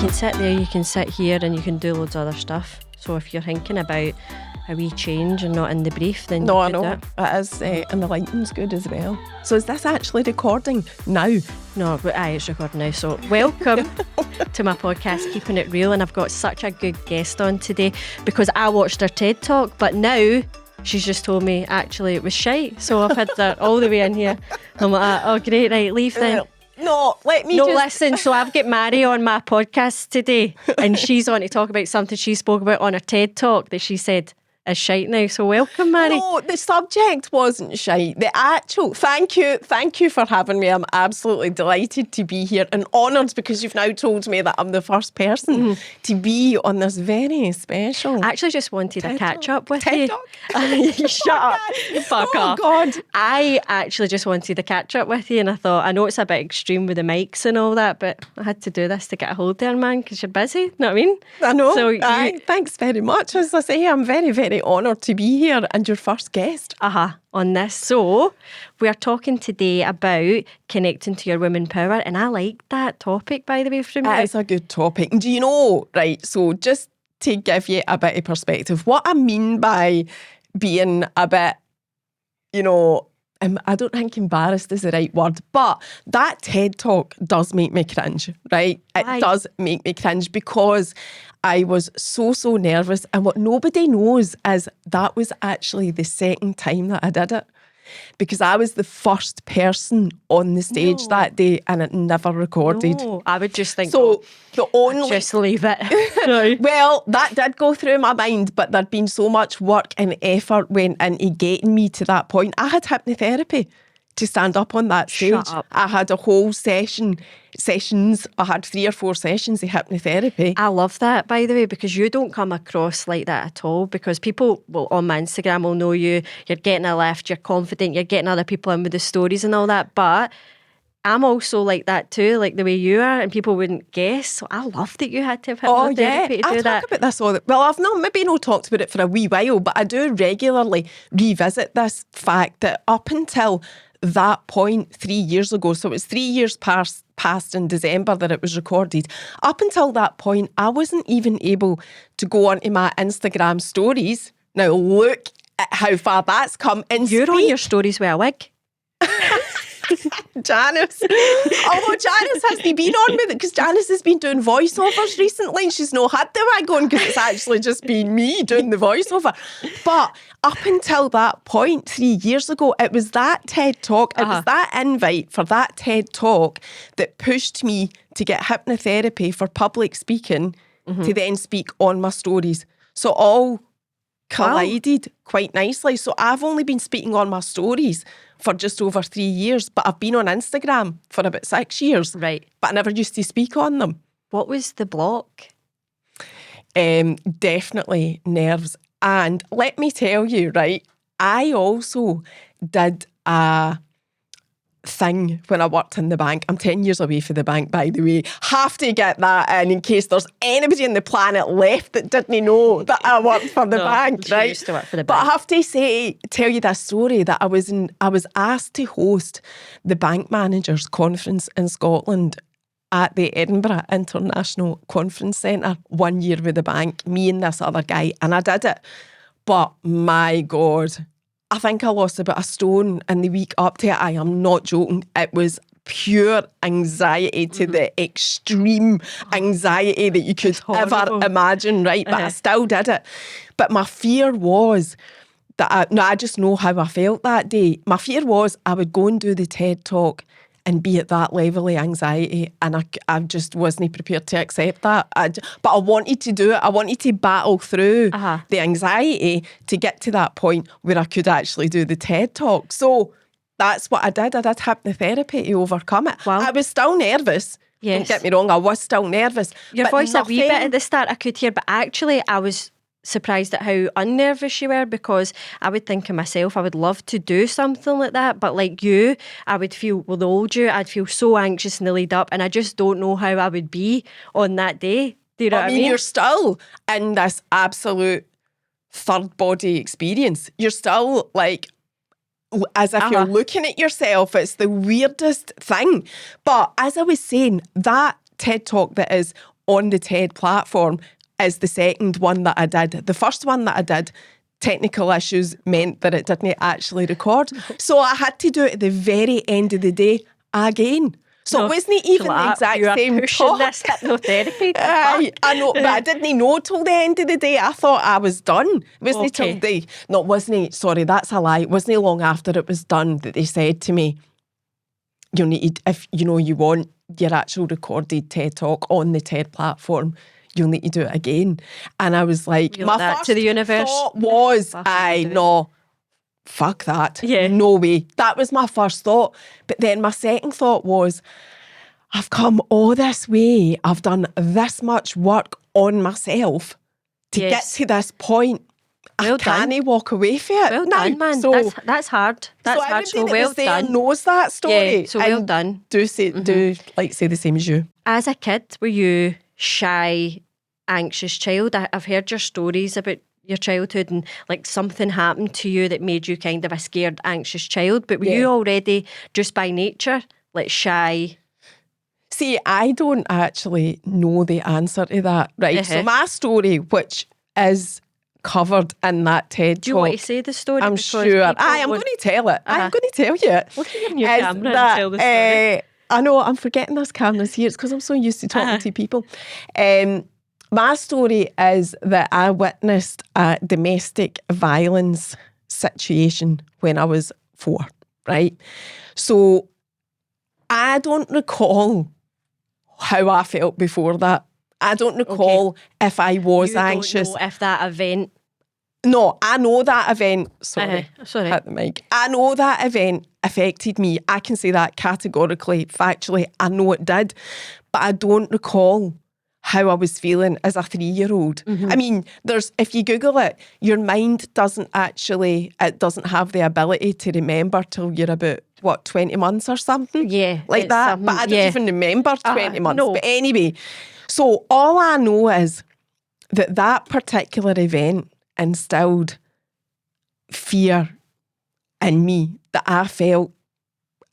can sit there, you can sit here, and you can do loads of other stuff. So if you're thinking about a wee change and not in the brief, then No, you I could know. do it. It is, and the lighting's good as well. So is this actually recording now? No, but it's recording now. So welcome to my podcast, Keeping It Real. And I've got such a good guest on today because I watched her TED Talk, but now she's just told me actually it was shite. So I've had that all the way in here. I'm like, oh great, right, leave then. No, let me No, just... listen, so I've got Mhairi on my podcast today and she's on to talk about something she spoke about on her TED Talk that she said is shite now. So welcome, Mhairi. No, the subject wasn't shite. The actual... Thank you for having me. I'm absolutely delighted to be here and honoured because you've now told me that I'm the first person to be on this very special... I actually just wanted a catch up with TED you. Talk? Shut up. Fuck off. God. I actually just wanted a catch up with you and I thought, I know it's a bit extreme with the mics and all that, but I had to do this to get a hold there, man, because you're busy. Know what I mean? I know. So Aye, thanks very much. As I say, I'm very, very honoured to be here and your first guest. on this. So we are talking today about connecting to your women power, and I like that topic, by the way, from you. It's a good topic. And do you know, right, so just to give you a bit of perspective, what I mean by being a bit, you know, I don't think embarrassed is the right word, but that TED Talk does make me cringe, right? Why? It does make me cringe because I was so nervous. And what nobody knows is that was actually the second time that I did it. Because I was the first person on the stage that day and it never recorded. No, I would just think, So the only... just leave it. Well, that did go through my mind, but there'd been so much work and effort went into getting me to that point. I had hypnotherapy to stand up on that stage. Shut up. I had a whole sessions. I had 3 or 4 sessions of hypnotherapy. I love that, by the way, because you don't come across like that at all. Because people on my Instagram will know you're getting a lift, you're confident, you're getting other people in with the stories and all that. But I'm also like that too, like the way you are, and people wouldn't guess. So I love that you had to have hypnotherapy to I do talk that. about this all. Well, I've maybe not talked about it for a wee while, but I do regularly revisit this fact that up until that point 3 years ago, so it was 3 years past in December that it was recorded. Up until that point, I wasn't even able to go onto my Instagram stories. Now look at how far that's come. And You're on your stories with a wig. Janice. Although Janice hasn't been on with it because Janice has been doing voiceovers recently and she's not had the wig on because it's actually just been me doing the voiceover. But up until that point 3 years ago, it was that TED Talk, it was that invite for that TED Talk that pushed me to get hypnotherapy for public speaking to then speak on my stories. So all collided quite nicely. So I've only been speaking on my stories for just over 3 years, but I've been on Instagram for about 6 years. Right. But I never used to speak on them. What was the block? Definitely nerves. And let me tell you, right, I also did a thing when I worked in the bank. I'm 10 years away from the bank, by the way. Have to get that in case there's anybody on the planet left that didn't know that I worked for the bank, she right? used to work for the But bank. I have to tell you this story that I was asked to host the bank managers conference in Scotland at the Edinburgh International Conference Centre 1 year with the bank, me and this other guy, and I did it. But my God, I think I lost about a stone in the week up to it. I am not joking. It was pure anxiety to the extreme anxiety that you could ever imagine, right? But I still did it. But my fear was that I just know how I felt that day. My fear was I would go and do the TED Talk and be at that level of anxiety, and I just wasn't prepared to accept that. But I wanted to do it. I wanted to battle through the anxiety to get to that point where I could actually do the TED Talk. So that's what I did. I did hypnotherapy to overcome it. Wow. I was still nervous. Yes. Don't get me wrong, I was still nervous. Your but voice a wee bit nothing- at the start I could hear, but actually I was surprised at how unnervous you were, because I would think of myself, I would love to do something like that, but like you, I would feel, with the old you, I'd feel so anxious in the lead up, and I just don't know how I would be on that day. Do you know what I mean? You're still in this absolute third body experience. You're still like, as if you're looking at yourself. It's the weirdest thing. But as I was saying, that TED Talk that is on the TED platform is the second one that I did. The first one that I did, technical issues meant that it didn't actually record. So I had to do it at the very end of the day again. So it wasn't even the exact same pushing talk. this hypnotherapy. I know, but I didn't know till the end of the day. I thought I was done. It wasn't till sorry, that's a lie. It wasn't long after it was done that they said to me, you need, if you want your actual recorded TED Talk on the TED platform, you'll need to do it again. And I was like, my first to the universe thought was, fuck that. Yeah. No way. That was my first thought. But then my second thought was, I've come all this way. I've done this much work on myself to get to this point. I can't walk away from it. Well done, man. So, that's hard. That's hard. So well done. Knows that story. Yeah, so well done. Do say the same as you. As a kid, were you shy, anxious child? I've heard your stories about your childhood and like something happened to you that made you kind of a scared, anxious child. But were you already just by nature like shy? See, I don't actually know the answer to that. Right. So my story, which is covered in that TED Talk. Do you want to say the story? I'm sure. I'm going to tell it. I'm going to tell you. Look at your camera and tell the story. I know, I'm forgetting this camera's here. It's because I'm so used to talking to people. My story is that I witnessed a domestic violence situation when I was 4, right? So I don't recall how I felt before that. I don't recall if I was anxious. Don't know if that event... No, I know that event. Sorry. Hit the mic. I know that event affected me. I can say that categorically, factually. I know it did. But I don't recall how I was feeling as a 3-year-old. I mean, if you Google it, your mind doesn't have the ability to remember till you're about, 20 months or something? Yeah. Like that. But I don't even remember 20 months. No. But anyway, so all I know is that particular event instilled fear in me that I felt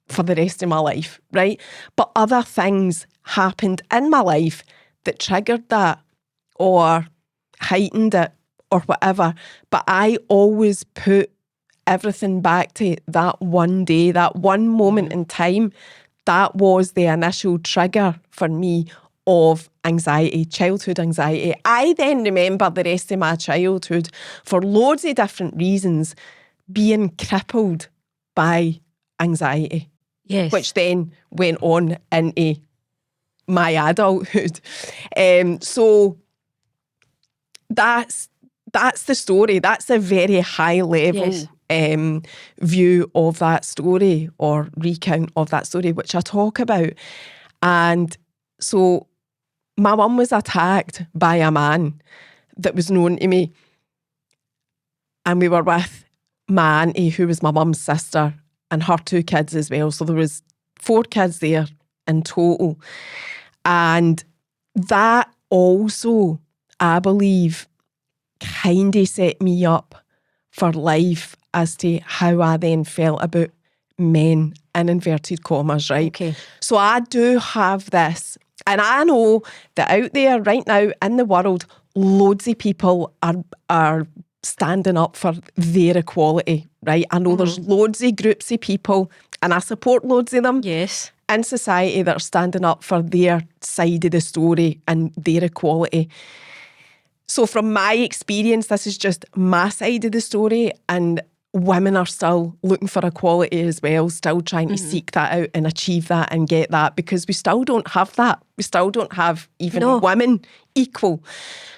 for the rest of my life, right? But other things happened in my life that triggered that or heightened it or whatever. But I always put everything back to that one day, that one moment in time. That was the initial trigger for me of anxiety, childhood anxiety. I then remember the rest of my childhood for loads of different reasons being crippled by anxiety. Yes. Which then went on into my adulthood. So that's the story. That's a very high level view of that story or recount of that story, which I talk about. And so my mum was attacked by a man that was known to me. And we were with my auntie, who was my mum's sister, and her 2 kids as well. So there was 4 kids there in total. And that also, I believe, kind of set me up for life as to how I then felt about men, in inverted commas, right? Okay. So I do have this. And I know that out there right now in the world, loads of people are standing up for their equality, right? I know there's loads of groups of people, and I support loads of them in society that are standing up for their side of the story and their equality. So from my experience, this is just my side of the story, and women are still looking for equality as well, still trying to seek that out and achieve that and get that, because we still don't have that. We still don't have even women equal.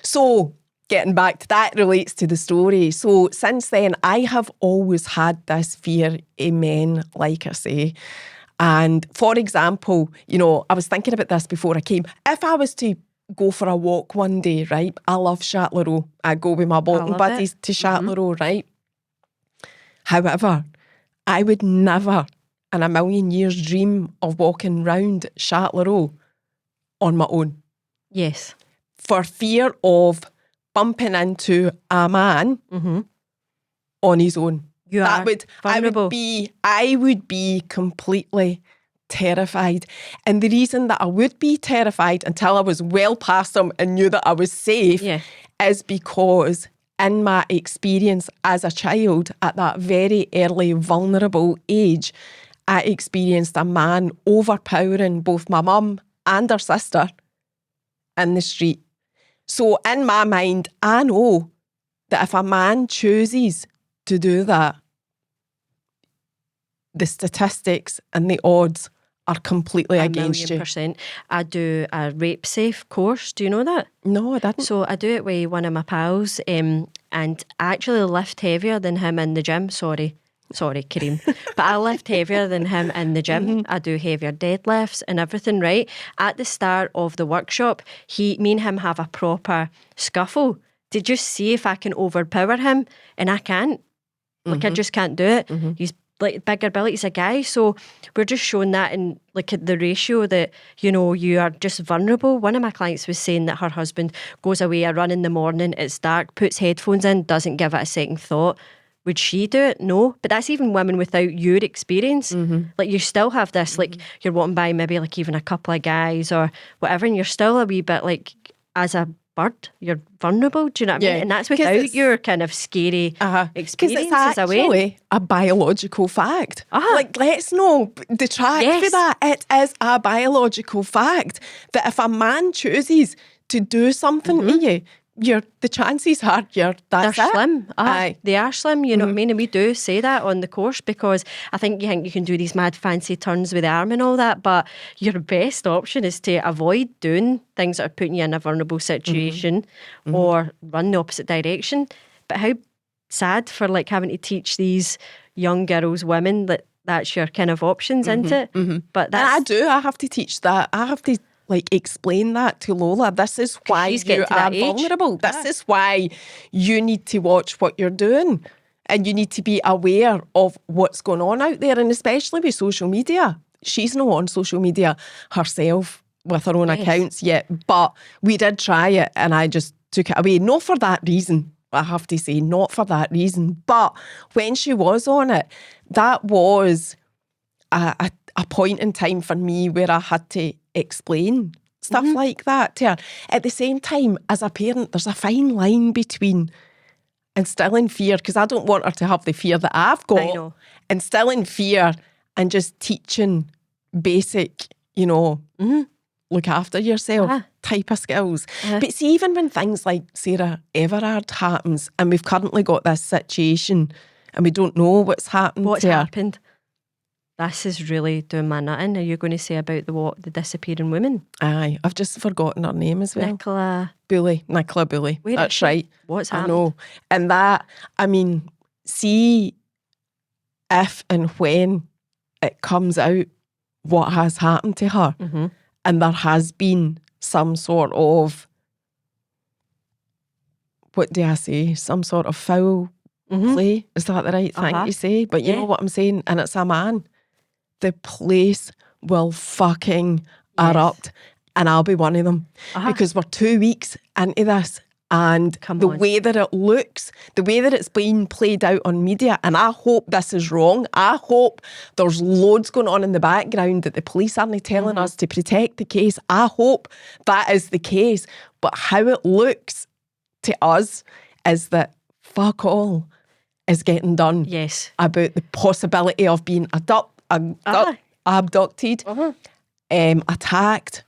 So getting back to that relates to the story. So since then, I have always had this fear of men, like I say. And for example, I was thinking about this before I came. If I was to go for a walk one day, right? I love Châtellerault. I go with my walking buddies to Châtellerault, right? However, I would never in a million years dream of walking round Châtellerault on my own. Yes. For fear of bumping into a man on his own. You are vulnerable. I would be completely terrified. And the reason that I would be terrified until I was well past them and knew that I was safe is because in my experience as a child at that very early vulnerable age, I experienced a man overpowering both my mum and her sister in the street. So in my mind, I know that if a man chooses to do that, the statistics and the odds are completely against you. 1,000,000%. I do a rape safe course. Do you know that? No, I didn't. So I do it with one of my pals, and I actually lift heavier than him in the gym. Sorry, Kareem. But I lift heavier than him in the gym. I do heavier deadlifts and everything, right? At the start of the workshop, me and him have a proper scuffle to just see if I can overpower him, and I can't. Like, I just can't do it. He's like bigger Billy, he's a guy. So we're just showing that in like the ratio that, you know, you are just vulnerable. One of my clients was saying that her husband goes away a run in the morning, it's dark, puts headphones in, doesn't give it a second thought. Would she do it? No. But that's even women without your experience. Like, you still have this, like, you're walking by maybe like even a couple of guys or whatever, and you're still a wee bit like, as a bird, you're vulnerable. Do you know what I mean? And that's without your kind of scary experiences. Because it's actually a biological fact. Like, let's not detract for that. It is a biological fact that if a man chooses to do something to you, the chances are they're slim. They are slim, you know what I mean? And we do say that on the course, because I think you can do these mad fancy turns with the arm and all that, but your best option is to avoid doing things that are putting you in a vulnerable situation or run the opposite direction. But how sad for like having to teach these young girls, women, that that's your kind of options, isn't it? But that's, I have to teach that. I have to like explain that to Lola. This is why you are vulnerable. This is why you need to watch what you're doing, and you need to be aware of what's going on out there, and especially with social media. She's not on social media herself with her own accounts yet, but we did try it and I just took it away. Not for that reason, I have to say, not for that reason. But when she was on it, that was a point in time for me where I had to explain stuff like that to her. At the same time, as a parent, there's a fine line between instilling fear, because I don't want her to have the fear that I've got, instilling fear and just teaching basic, you know, look after yourself type of skills. But see, even when things like Sarah Everard happens, and we've currently got this situation and we don't know what's happened What's to her. happened? This is really doing my nutting. Are you going to say about the disappearing woman? Aye, I've just forgotten her name as well. Nicola Bully. That's right. What's happened? I know. And that, I mean, see if and when it comes out what has happened to her, and there has been some sort of, what do I say, some sort of foul play. Is that the right thing to say? But you know what I'm saying? And it's a man. The place will fucking erupt, and I'll be one of them, because we're 2 weeks into this, and way that it looks, the way that it's being played out on media, and I hope this is wrong. I hope there's loads going on in the background that the police aren't telling us to protect the case. I hope that is the case. But how it looks to us is that fuck all is getting done about the possibility of being abducted, attacked,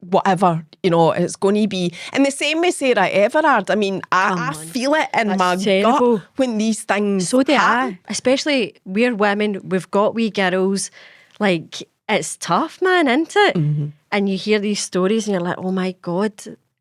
whatever, you know, it's going to be. And the same with Sarah Everard. I mean, I feel it in my gut when these things So do happen. I. Especially, we're women, we've got wee girls. Like, it's tough, man, isn't it? And you hear these stories and you're like, oh my God.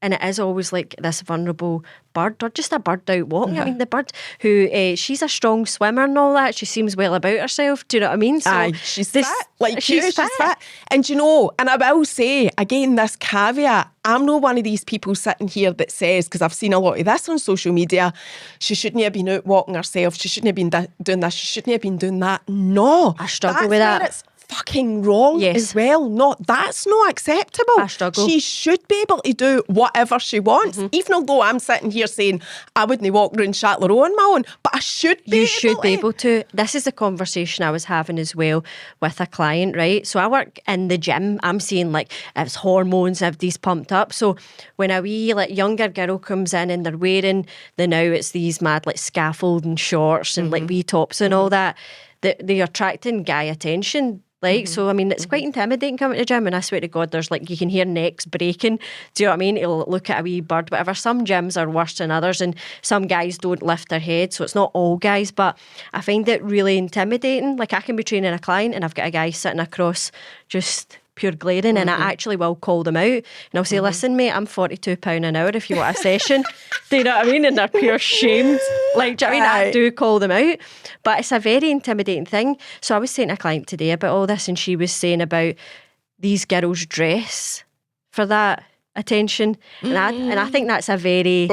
And it is always like this vulnerable bird, or just a bird out walking. I mean, the bird who, she's a strong swimmer and all that. She seems well about herself. Do you know what I mean? So aye, she's fit. Like she's fit. And you know, and I will say, again, this caveat, I'm not one of these people sitting here that says, because I've seen a lot of this on social media, she shouldn't have been out walking herself. She shouldn't have been doing this. She shouldn't have been doing that. No. I struggle with that. It's fucking wrong as well. That's not acceptable. I struggle. She should be able to do whatever she wants, even although I'm sitting here saying I wouldn't walk around Châtellerault on my own, but I should be able to. This is the conversation I was having as well with a client, right? So I work in the gym. I'm seeing like it's hormones, everybody's pumped up. So when a wee like younger girl comes in and they're wearing now it's these mad like scaffolding shorts and like wee tops and all that, they're attracting guy attention. Like, so, I mean, it's quite intimidating coming to the gym, and I swear to God, there's like, you can hear necks breaking. Do you know what I mean? He'll look at a wee bird, whatever. Some gyms are worse than others, and some guys don't lift their head, so it's not all guys, but I find it really intimidating. Like, I can be training a client, and I've got a guy sitting across just pure glaring, and I actually will call them out, and I'll say, listen, mate, I'm £42 an hour if you want a session. Do you know what I mean? And they're pure shamed. Like, do you know what I mean? I do call them out, but it's a very intimidating thing. So I was saying to a client today about all this, and she was saying about these girls dress for that attention, and I think that's a very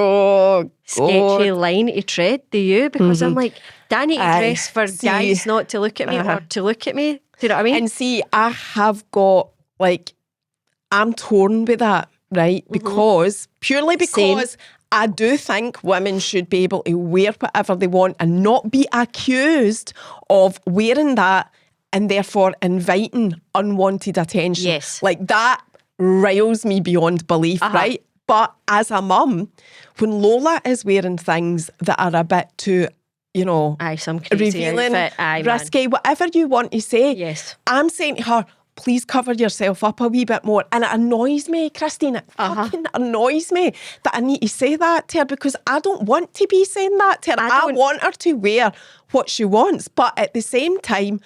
sketchy line to tread. Do you? Because I'm like, do I need to dress for guys not to look at me or to look at me? Do you know what I mean? And see, I have got like, I'm torn with that, right? Purely because I do think women should be able to wear whatever they want and not be accused of wearing that and therefore inviting unwanted attention. Yes. Like, that riles me beyond belief, right? But as a mum, when Lola is wearing things that are a bit too, you know, some crazy revealing, outfit. risky, whatever you want to say, I'm saying to her, please cover yourself up a wee bit more. And it annoys me, Christine, it fucking annoys me that I need to say that to her, because I don't want to be saying that to her. I want her to wear what she wants, but at the same time,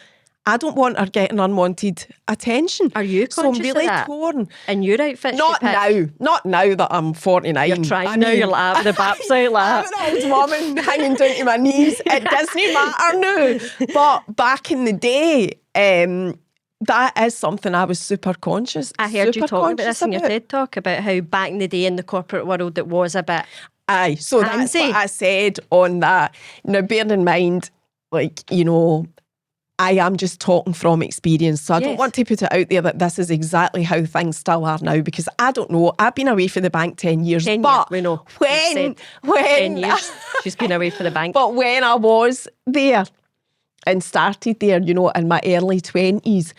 I don't want her getting unwanted attention. Are you conscious I'm really of that? torn. In your outfits? Not now that I'm 49. You're trying now, you're like the bapsite like I'm an old woman hanging down to my knees. It doesn't matter now. But back in the day, that is something I was super conscious. I heard you talking about this in your TED Talk, about how back in the day in the corporate world it was a bit Aye, so that's what I said on that. Now, bearing in mind, like, you know, I am just talking from experience, so I don't want to put it out there that this is exactly how things still are now, because I don't know. I've been away for the bank 10 years. 10 but years, we know. When 10 years, she's been away for the bank. But when I was there and started there, you know, in my early 20s,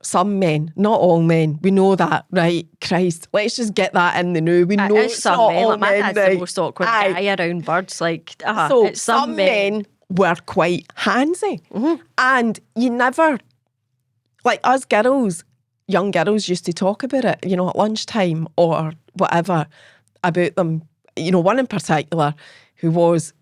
some men, not all men, we know that, right? Christ, let's just get that in the new. We know it's some not men. all Like, my men, dad's right? the most awkward guy around birds. Like, so it's some men were quite handsy. And you never, like us girls, young girls used to talk about it, you know, at lunchtime or whatever, about them. You know, one in particular who was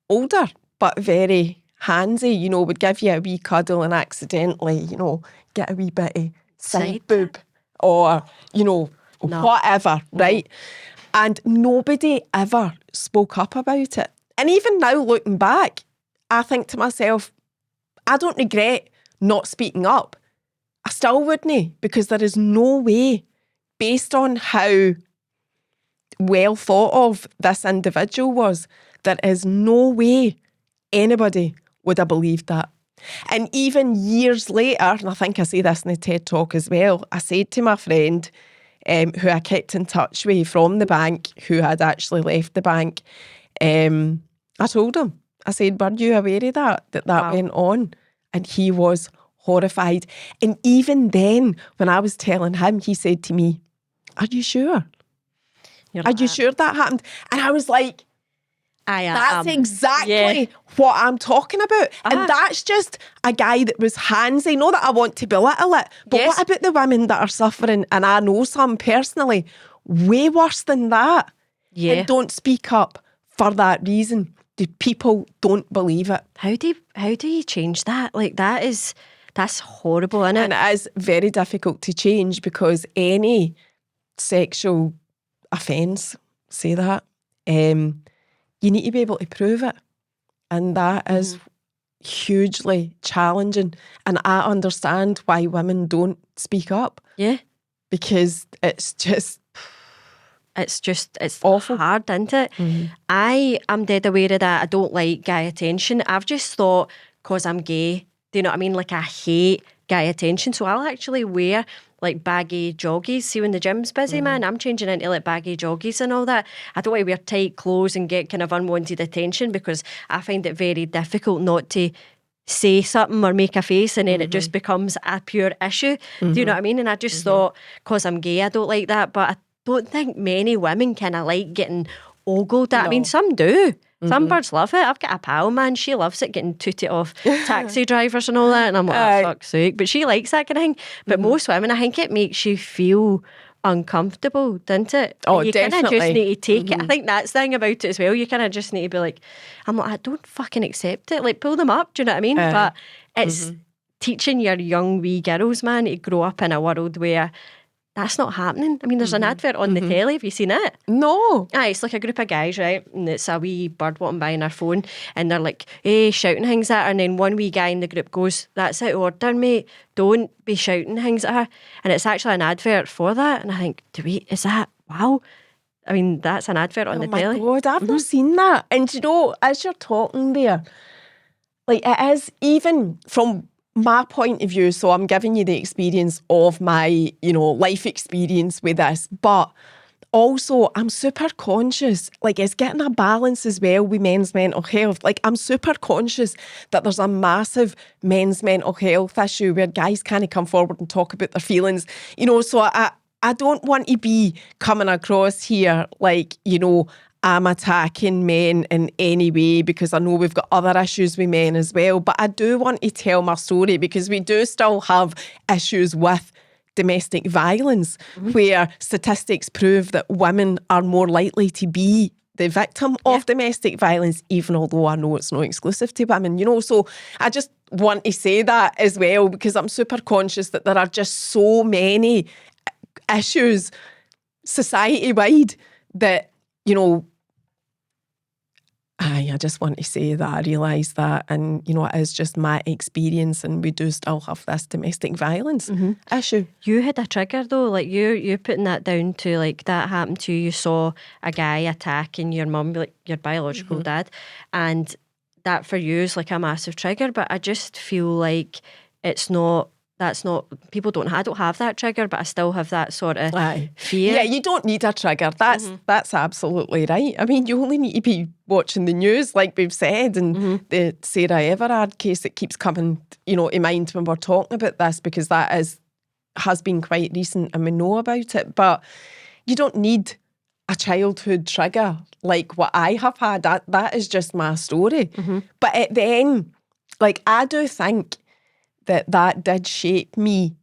older but very handsy, you know, would give you a wee cuddle and accidentally, you know, get a wee bit of side boob or, you know, whatever, right? And nobody ever spoke up about it. And even now, looking back, I think to myself, I don't regret not speaking up. I still wouldn't, because there is no way, based on how well thought of this individual was, there is no way anybody would have believed that. And even years later, and I think I say this in the TED Talk as well, I said to my friend who I kept in touch with from the bank, who had actually left the bank, I told him, I said, were you aware of that went on? And he was horrified. And even then, when I was telling him, he said to me, are you sure? Are you sure that happened? And I was like, that's exactly what I'm talking about. And that's just a guy that was handsy. Not that I want to belittle it, but what about the women that are suffering? And I know some personally, way worse than that. And don't speak up for that reason. The people don't believe it. How do you change that? Like, that's horrible, isn't it? And it is very difficult to change, because any sexual offence, say that, you need to be able to prove it. And that is hugely challenging. And I understand why women don't speak up. Yeah. Because it's awful. Hard, isn't it? I am dead aware of that. I don't like guy attention. I've just thought, because I'm gay. Do you know what I mean? Like, I hate guy attention. So I'll actually wear like baggy joggies. See, when the gym's busy, man, I'm changing into like baggy joggies and all that. I don't want to wear tight clothes and get kind of unwanted attention, because I find it very difficult not to say something or make a face, and then it just becomes a pure issue. Do you know what I mean? And I just thought, because I'm gay, I don't like that. But I don't think many women kind of like getting ogled at. I mean, some do. Some birds love it. I've got a pal, man, she loves it, getting tooted off taxi drivers and all that. And I'm like, oh, fuck's sake. But she likes that kind of thing. But most women, I think it makes you feel uncomfortable, doesn't it? Oh, you kind of definitely. just need to take it. I think that's the thing about it as well. You kind of just need to be like, I'm like, I don't fucking accept it. Like, pull them up. Do you know what I mean? But it's teaching your young wee girls, man, to grow up in a world where that's not happening. I mean, there's an advert on the telly. Have you seen it? No. Aye, it's like a group of guys, right? And it's a wee bird walking by on their phone, and they're like, hey, shouting things at her. And then one wee guy in the group goes, that's out of order, mate. Don't be shouting things at her. And it's actually an advert for that. And I think, is that, wow. I mean, that's an advert on the telly. Oh my God, I've not seen that. And you know, as you're talking there, like, it is, even from my point of view, so I'm giving you the experience of my, life experience with this, but also I'm super conscious, like, it's getting a balance as well with men's mental health. Like, I'm super conscious that there's a massive men's mental health issue where guys can't come forward and talk about their feelings, so I don't want to be coming across here like, I'm attacking men in any way, because I know we've got other issues with men as well. But I do want to tell my story, because we do still have issues with domestic violence, where statistics prove that women are more likely to be the victim of domestic violence, even although I know it's not exclusive to women, So I just want to say that as well, because I'm super conscious that there are just so many issues society-wide that, I just want to say that I realise that, and, it is just my experience, and we do still have this domestic violence issue. You had a trigger though, like you putting that down to, like, that happened to you. You saw a guy attacking your mum, like your biological dad, and that for you is like a massive trigger. But I just feel like that's not, people don't, I don't have that trigger, but I still have that sort of fear. Yeah, you don't need a trigger. That's absolutely right. I mean, you only need to be watching the news, like we've said, and the Sarah Everard case that keeps coming, to mind when we're talking about this, because that has been quite recent and we know about it. But you don't need a childhood trigger like what I have had. That is just my story. But at the end, like, I do think that did shape me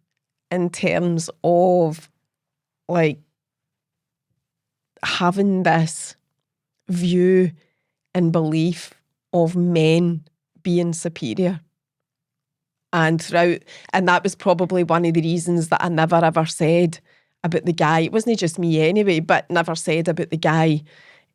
in terms of, like, having this view and belief of men being superior. And that was probably one of the reasons that I never ever said about the guy. It wasn't just me anyway, but never said about the guy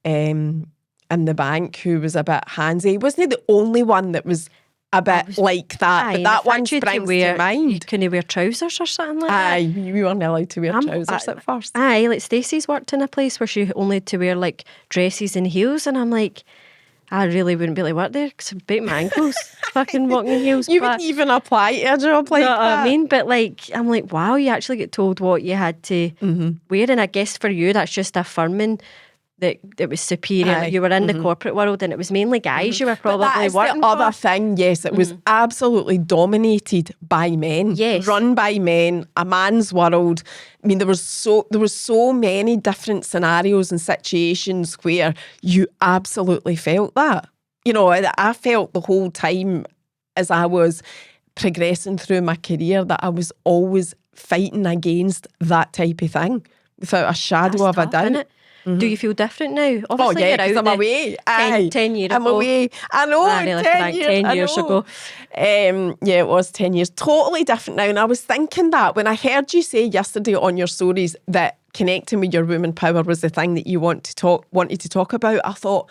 in the bank who was a bit handsy. He wasn't the only one that was a bit like that, but that one springs to mind. Can you wear trousers or something like that? Aye, we weren't allowed to wear trousers at first. Aye, like Stacey's worked in a place where she only had to wear like dresses and heels, and I'm like, I really wouldn't be able to work there because I'd break my ankles fucking walking in heels. You wouldn't even apply to a job like that. You know what I mean? But like, I'm like, wow, you actually get told what you had to wear, and I guess for you that's just affirming that it was superior. Like, you were in the corporate world, and it was mainly guys you were probably working for. That's the other thing, yes. It was absolutely dominated by men. Yes. Run by men, a man's world. I mean, there was so many different scenarios and situations where you absolutely felt that. I felt the whole time as I was progressing through my career that I was always fighting against that type of thing without a shadow of a doubt. Do you feel different now? Obviously, yeah, because I'm away. 10 years I'm ago. away. I know, Really 10 years ago. Yeah, it was 10 years. Totally different now. And I was thinking that when I heard you say yesterday on your stories that connecting with your woman power was the thing that you wanted to talk about, I thought,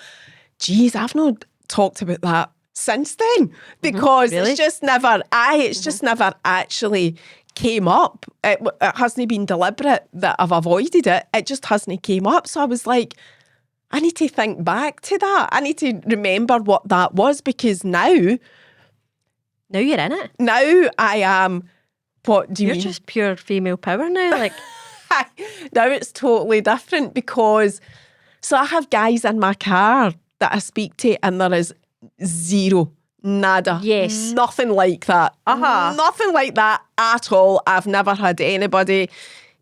geez, I've not talked about that since then, because Really? it's just never actually came up. It hasn't been deliberate that I've avoided it. It just hasn't came up. So I was like, I need to think back to that. I need to remember what that was, because now Now you're in it. Now I am, what do you You're mean? just pure female power now. Like, Now it's totally different because, so I have guys in my car that I speak to and there is zero, nada, Yes. nothing like that. Uh-huh. Nothing like that at all. I've never had anybody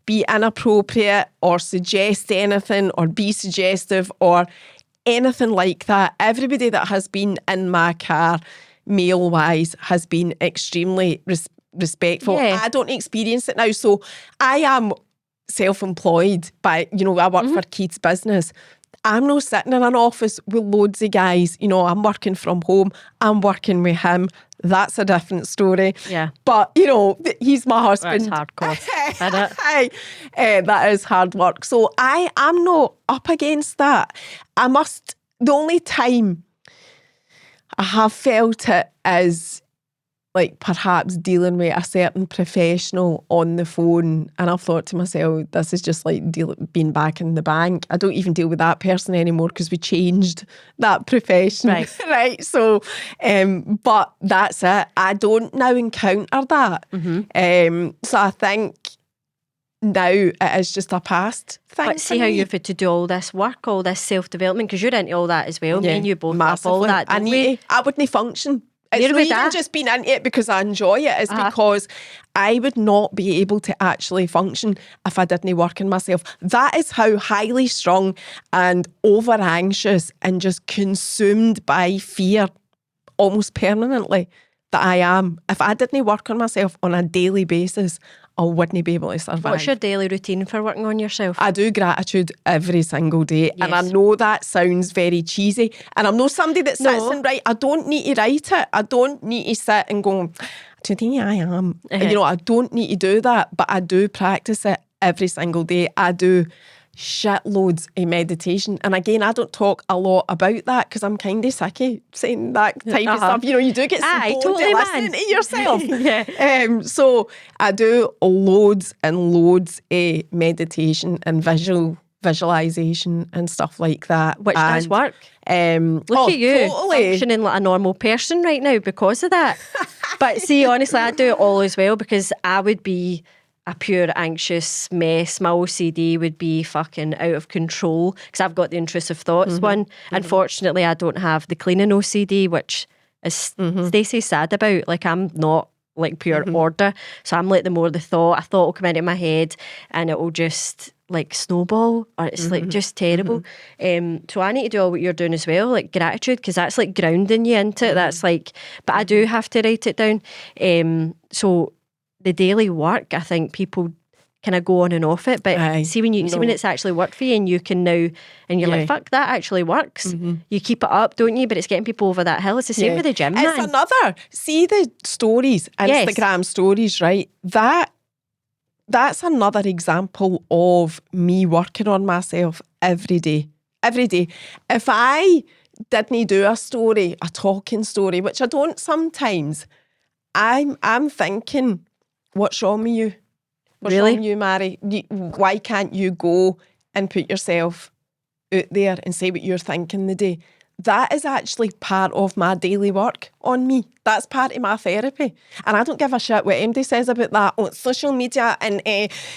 be inappropriate or suggest anything or be suggestive or anything like that. Everybody that has been in my car, male-wise, has been extremely respectful. Yeah. I don't experience it now. So I am self-employed by, I work for Keith's business. I'm not sitting in an office with loads of guys. I'm working from home. I'm working with him. That's a different story. Yeah. But, he's my husband. that's hardcore. Isn't it? That is hard work. So I am not up against that. The only time I have felt it is like perhaps dealing with a certain professional on the phone, and I've thought to myself, this is just like being back in the bank. I don't even deal with that person anymore because we changed that profession. Right. Right. So, but that's it. I don't now encounter that. So I think now it is just a past thing. But see for how me. you've had to do all this work, all this self-development, because you're into all that as well. Me Yeah, and you both have all massively. that, I don't need we? it. I wouldn't function. It's Neither not would even I. just being into it because I enjoy it. It's because I would not be able to actually function if I didn't work on myself. That is how highly strung and over anxious and just consumed by fear almost permanently that I am. If I didn't work on myself on a daily basis, I wouldn't be able to survive. What's your daily routine for working on yourself? I do gratitude every single day. And I Yes. know that sounds very cheesy. And I'm not somebody that sits No. and write. I don't need to write it. I don't need to sit and go, today I am. I don't need to do that. But I do practice it every single day. I do shitloads of meditation. And again, I don't talk a lot about that because I'm kind of sick of saying that type of stuff. You do get some bored totally, of man. listening to yourself. Yeah. So I do loads and loads of meditation and visualization and stuff like that. Which does work. Look at you totally. functioning like a normal person right now because of that. But see, honestly, I do it all as well because I would be a pure anxious mess. My OCD would be fucking out of control because I've got the intrusive thoughts one. Unfortunately, I don't have the cleaning OCD, which is Stacey's sad about. Like, I'm not like pure order. So I'm like the more the thought, a thought will come into my head and it will just like snowball or it's like just terrible. So I need to do all what you're doing as well, like gratitude, because that's like grounding you into it. That's like, but I do have to write it down. So the daily work, I think people kind of go on and off it, but see when it's actually worked for you and you can now, and you're like, fuck, that actually works. You keep it up, don't you? But it's getting people over that hill. It's the same with the gym, man. It's another, see the stories, Instagram stories, right? That's another example of me working on myself every day. Every day. If I didn't do a story, a talking story, which I don't sometimes, I'm thinking, what's wrong with you? What's wrong with you, Mhairi? Why can't you go and put yourself out there and say what you're thinking the day? That is actually part of my daily work on me. That's part of my therapy. And I don't give a shit what anybody says about that on social media and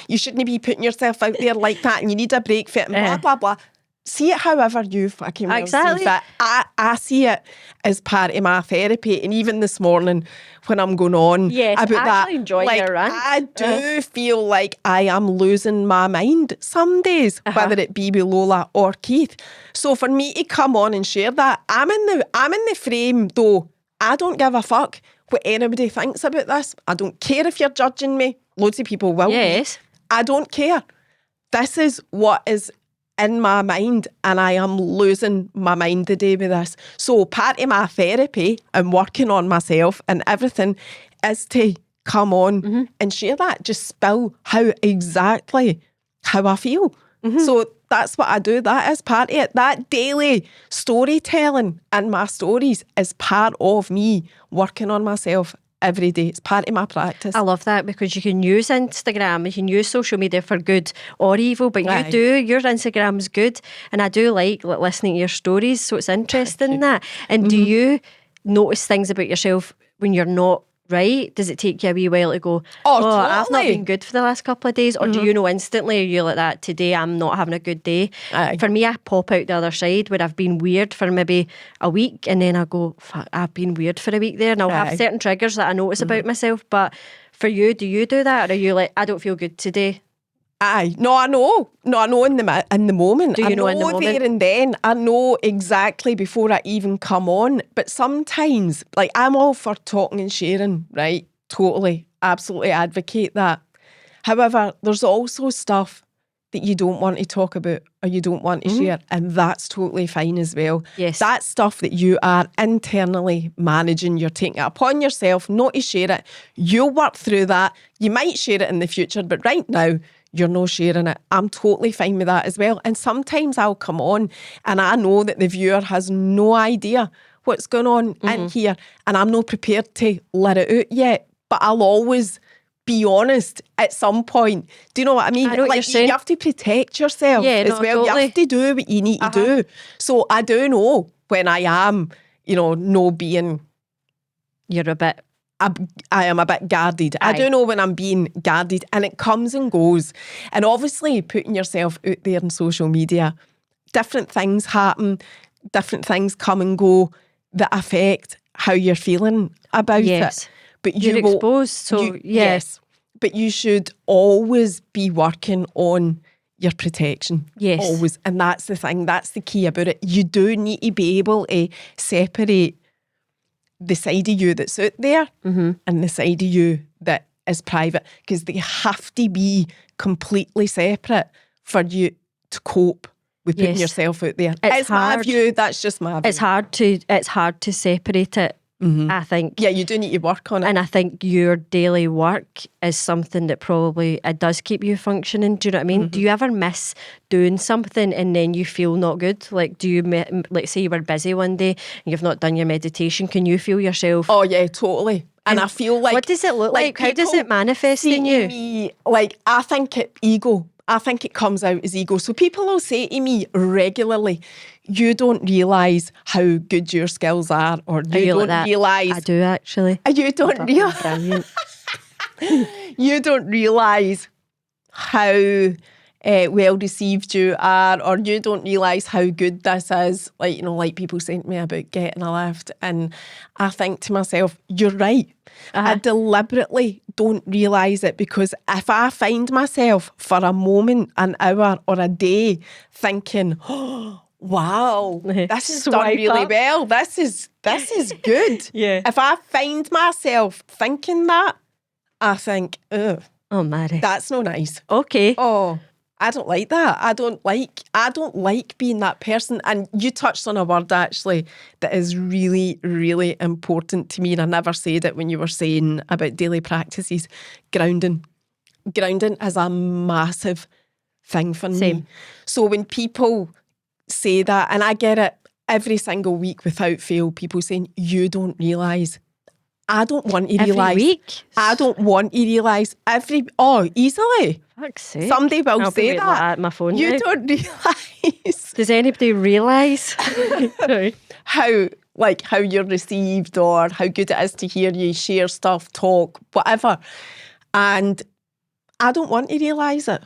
you shouldn't be putting yourself out there like that and you need a break for it and blah, blah, blah. See it however you fucking will see fit. I see it as part of my therapy. And even this morning when I'm going on about that, I actually enjoy your rant. I do feel like I am losing my mind some days, whether it be with Lola or Keith. So for me to come on and share that, I'm in the frame though. I don't give a fuck what anybody thinks about this. I don't care if you're judging me. Loads of people will be. I don't care. This is what is in my mind and I am losing my mind today with this. So part of my therapy and working on myself and everything is to come on and share that, just spill exactly how I feel. So that's what I do. That is part of it. That daily storytelling and my stories is part of me working on myself every day. It's part of my practice. I love that because you can use Instagram, you can use social media for good or evil, but your Instagram's good, and I do like listening to your stories, so it's interesting that. And do you notice things about yourself when you're not right? Does it take you a wee while to go, Oh, I've not totally. been good for the last couple of days? Or do you know instantly, are you like that, today I'm not having a good day? Aye. For me, I pop out the other side where I've been weird for maybe a week, and then I go, fuck, I've been weird for a week there, and I'll Aye. have certain triggers that I notice about myself. But for you, do you do that? Or are you like, I don't feel good today? Aye, no, I know. No, I know in the moment. Do you know in the moment? There and then. I know exactly before I even come on. But sometimes, like, I'm all for talking and sharing, right? Totally, absolutely advocate that. However, there's also stuff that you don't want to talk about or you don't want to share, and that's totally fine as well. Yes. That's stuff that you are internally managing. You're taking it upon yourself not to share it. You'll work through that. You might share it in the future, but right now, you're not sharing it. I'm totally fine with that as well. And sometimes I'll come on and I know that the viewer has no idea what's going on in here, and I'm not prepared to let it out yet. But I'll always be honest at some point. Do you know what I mean? I know what you're saying. You have to protect yourself Yeah, as no, well. You totally. have to do what you need to do. So I do know when I am, no being... You're a bit... I am a bit guarded. I do know when I'm being guarded, and it comes and goes. And obviously putting yourself out there on social media, different things happen, different things come and go that affect how you're feeling about it. But you're exposed, so yes. But you should always be working on your protection. Yes. Always. And that's the thing, that's the key about it. You do need to be able to separate the side of you that's out there and the side of you that is private, because they have to be completely separate for you to cope with putting yourself out there. It's my view. That's just my view. It's hard to separate it. I think. Yeah, you do need to work on it. And I think your daily work is something that probably it does keep you functioning. Do you know what I mean? Do you ever miss doing something and then you feel not good? Like, do you, like, say you were busy one day and you've not done your meditation, can you feel yourself? Oh yeah, totally. And I feel like... What does it look like? How does it manifest in you? Me, like, I think ego. I think it comes out as ego. So people will say to me regularly, you don't realise how good your skills are, or you don't realise... I do, actually. You don't realise... Brilliant. You don't realise how well received you are, or you don't realise how good this is. Like people saying to me about getting a lift, and I think to myself, you're right. I deliberately don't realise it, because if I find myself for a moment, an hour or a day thinking, oh, wow, this is done really well. This is good. Yeah. If I find myself thinking that, I think, oh, Mhairi, that's no nice. Okay. Oh, I don't like that. I don't like being that person. And you touched on a word actually that is really, really important to me. And I never said it when you were saying about daily practices. Grounding. Grounding is a massive thing for me. So when people say that, and I get it every single week without fail, people saying, you don't realise. I don't want to realise. Every week? I don't want to realise easily. Fuck's sake. Somebody will I'll say be that. At my phone You now. don't realise. Does anybody realise how you're received, or how good it is to hear you share stuff, talk, whatever. And I don't want to realise it,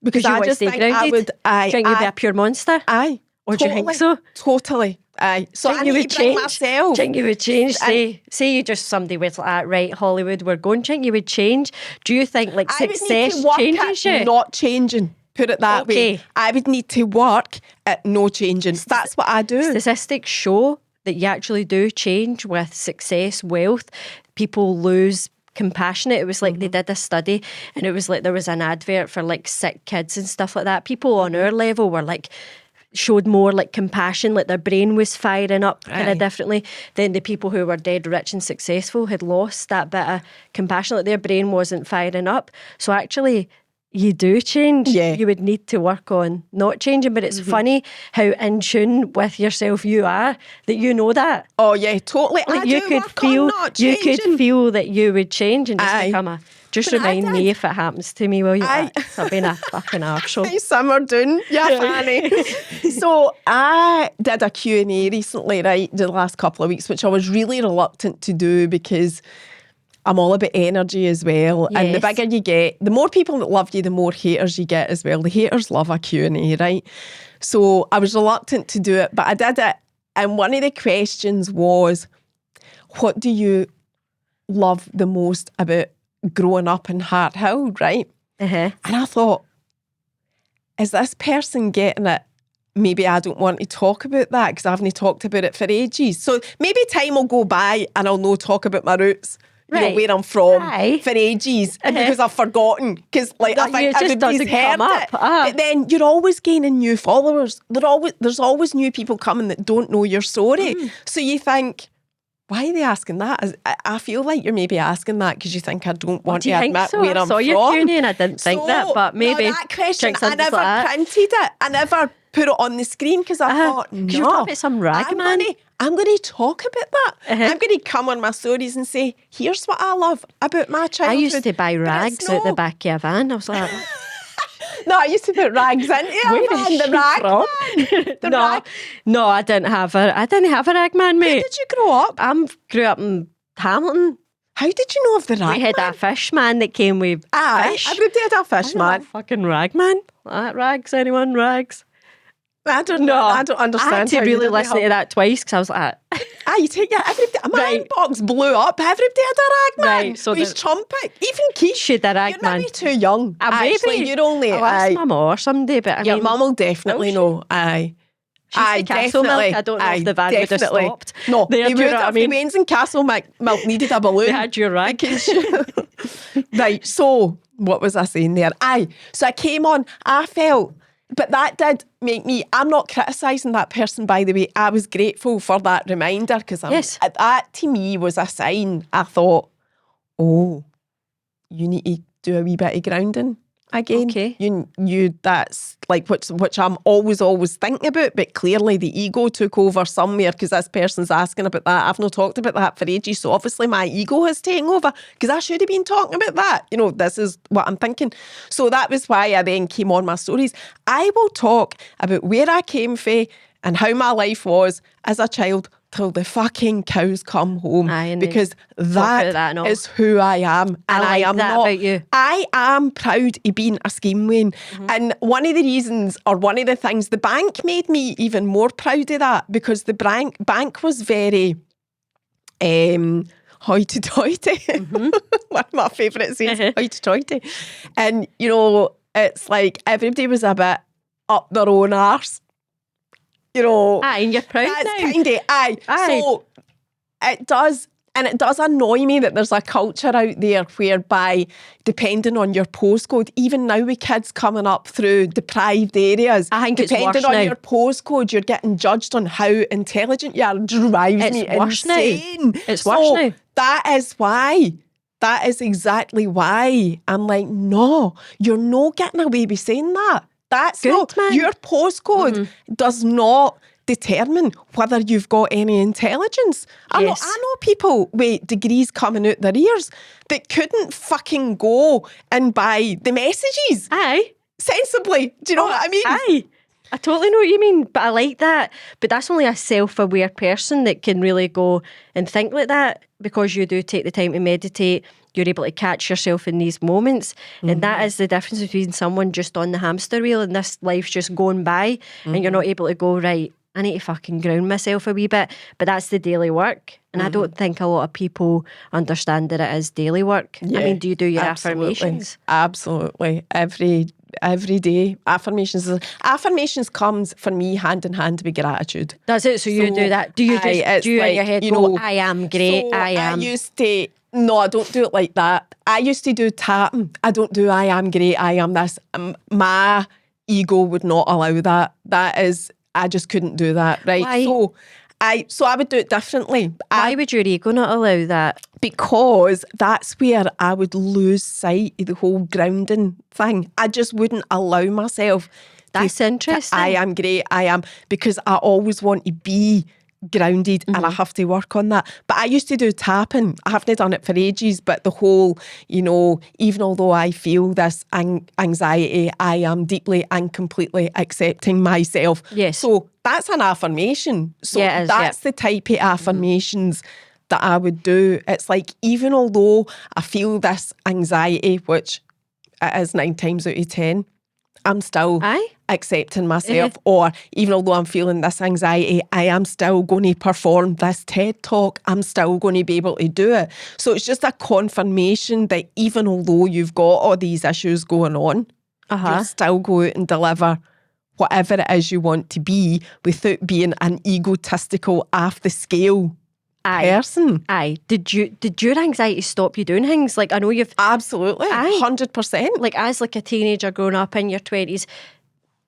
because I just think I would. Think you'd be a pure monster? Aye. Or do you think so? Totally. Aye. So I need to bring myself. Do you think you would change? Say you just somebody was like, right, Hollywood, we're going. Do you think you would change? Do you think success changes you? Not changing. Put it that way. I would need to work at no changing. That's what I do. Statistics show that you actually do change with success, wealth. People lose compassionate. It was like they did a study, and it was like there was an advert for like sick kids and stuff like that. People on our level were like, showed more like compassion, like their brain was firing up kind of differently than the people who were dead rich and successful had lost that bit of compassion, like their brain wasn't firing up. So actually, you do change. Yeah. You would need to work on not changing. But it's funny how in tune with yourself you are, that you know that. Oh yeah, totally. Like I you do could work feel, on not you changing. could feel that you would change and just Aye. become a. Just But I remind me did. if it happens to me, will you? Aye. I've been a fucking arsehole. Hey, summer doing, yeah, Fanny. So I did a Q&A recently, right, the last couple of weeks, which I was really reluctant to do because I'm all about energy as well. And the Yes. bigger you get, the more people that love you, the more haters you get as well. The haters love a Q&A, right? So I was reluctant to do it, but I did it. And one of the questions was, what do you love the most about growing up in Hart Hill, right? Uh-huh. And I thought, is this person getting it? Maybe I don't want to talk about that because I haven't talked about it for ages. So maybe time will go by and I'll no talk about my roots, you know, Right. where I'm from Aye. for ages. And because I've forgotten, because like I That think it just everybody's doesn't heard come up. it. Ah. But then you're always gaining new followers. There's always new people coming that don't know your story. So you think, why are they asking that? I feel like you're maybe asking that because you think I don't want Do to you think admit so? where I I'm saw from. your Q&A and I didn't think that, but maybe. No, that question, drink I something never like that. printed it. I never put it on the screen because I thought, 'cause no. you're talking about some rag man. I'm going to talk about that. Uh-huh. I'm going to come on my stories and say, here's what I love about my I childhood. used to buy But it's rags out the no- back of a van. I was like, No, I used to put rags into it. where man, is the she rag from? man. The no, rag. no, I didn't have a rag man, Where mate. did you grow up? I grew up in Hamilton. How did you know of the rag We had man? a fish man that came with Aye, fish. everybody had a fish, I know, man. fucking rag man. Rags, anyone? Rags? I don't understand. I had to how you really didn't listen to have- that twice because I was like, You take everybody. My Right. inbox blew up. Everybody had a rag man. Right, so with his the- trumpet. Even Keith. she did a rag You're man. maybe too young. Actually, Maybe. you're only. I'll ask my mum or somebody, but I Your mean, mum will definitely she? know. Aye. She's the Castle definitely. Milk. I don't know if Aye, the van would have definitely. stopped. No, There, they do you would know what I have. mean? The Waynes and Castle Milk needed a balloon. They had your rag. Right, so what was I saying there? So I came on, I felt, but that did make me, I'm not criticising that person, by the way. I was grateful for that reminder because Yes. that to me was a sign. I thought, oh, you need to do a wee bit of grounding again. Okay. You that's like which I'm always thinking about, but clearly the ego took over somewhere because this person's asking about that. I've not talked about that for ages, so obviously my ego has taken over because I should have been talking about that. You know, this is what I'm thinking. So that was why I then came on my stories. I will talk about where I came from and how my life was as a child till the fucking cows come home. Aye, and because about that and all. is who I am. And I like am that not. about you. I am proud of being a scheme wing. And one of the reasons, or one of the things, the bank made me even more proud of that because the bank was very hoity-toity. One of my favourite sayings, hoity-toity. And, you know, it's like everybody was a bit up their own arse. You know, Aye, and you're proud that's now. kind of Aye. So it does, and it does annoy me that there's a culture out there whereby, depending on your postcode, even now with kids coming up through deprived areas, I think it's depending worse on now. your postcode, you're getting judged on how intelligent you are. It drives It's me worse now. insane. It's worse now. That is why. That is exactly why I'm like, no, you're not getting away with saying that. That's Good, not, man. your postcode does not determine whether you've got any intelligence. Yes. I know people with degrees coming out their ears that couldn't fucking go and buy the messages Aye. sensibly. Do you know what I mean? Aye. I totally know what you mean, but I like that. But that's only a self-aware person that can really go and think like that because you do take the time to meditate. You're able to catch yourself in these moments. And that is the difference between someone just on the hamster wheel and this life's just going by and you're not able to go, right, I need to fucking ground myself a wee bit. But that's the daily work. And I don't think a lot of people understand that it is daily work. I mean, do you do your affirmations? Absolutely. Every day. Affirmations comes for me hand in hand with gratitude. Does it? So you do that? Do you just, it's do you in like, your head you go, know, I am great, so I am. No, I don't do it like that. I used to do tapping. I don't do I am great, I am this. My ego would not allow that. I just couldn't do that, right? Why? So I would do it differently. Why would your ego not allow that? because that's where I would lose sight of the whole grounding thing. I just wouldn't allow myself. That's interesting. I am great. I am, because I always want to be grounded and I have to work on that. But I used to do tapping. I haven't done it for ages, but the whole, even although I feel this anxiety, I am deeply and completely accepting myself. Yes. So that's an affirmation. So Yeah, it is, that's the type of affirmations that I would do. It's like, even although I feel this anxiety, which it is 9 times out of 10, I'm still accepting myself. Or even although I'm feeling this anxiety, I am still going to perform this TED Talk. I'm still going to be able to do it. So it's just a confirmation that even although you've got all these issues going on, you'll still go out and deliver whatever it is you want to be without being an egotistical, off the scale person. Aye. Did your anxiety stop you doing things? Like, I know you've... Absolutely. 100%. Like, as like a teenager growing up in your 20s,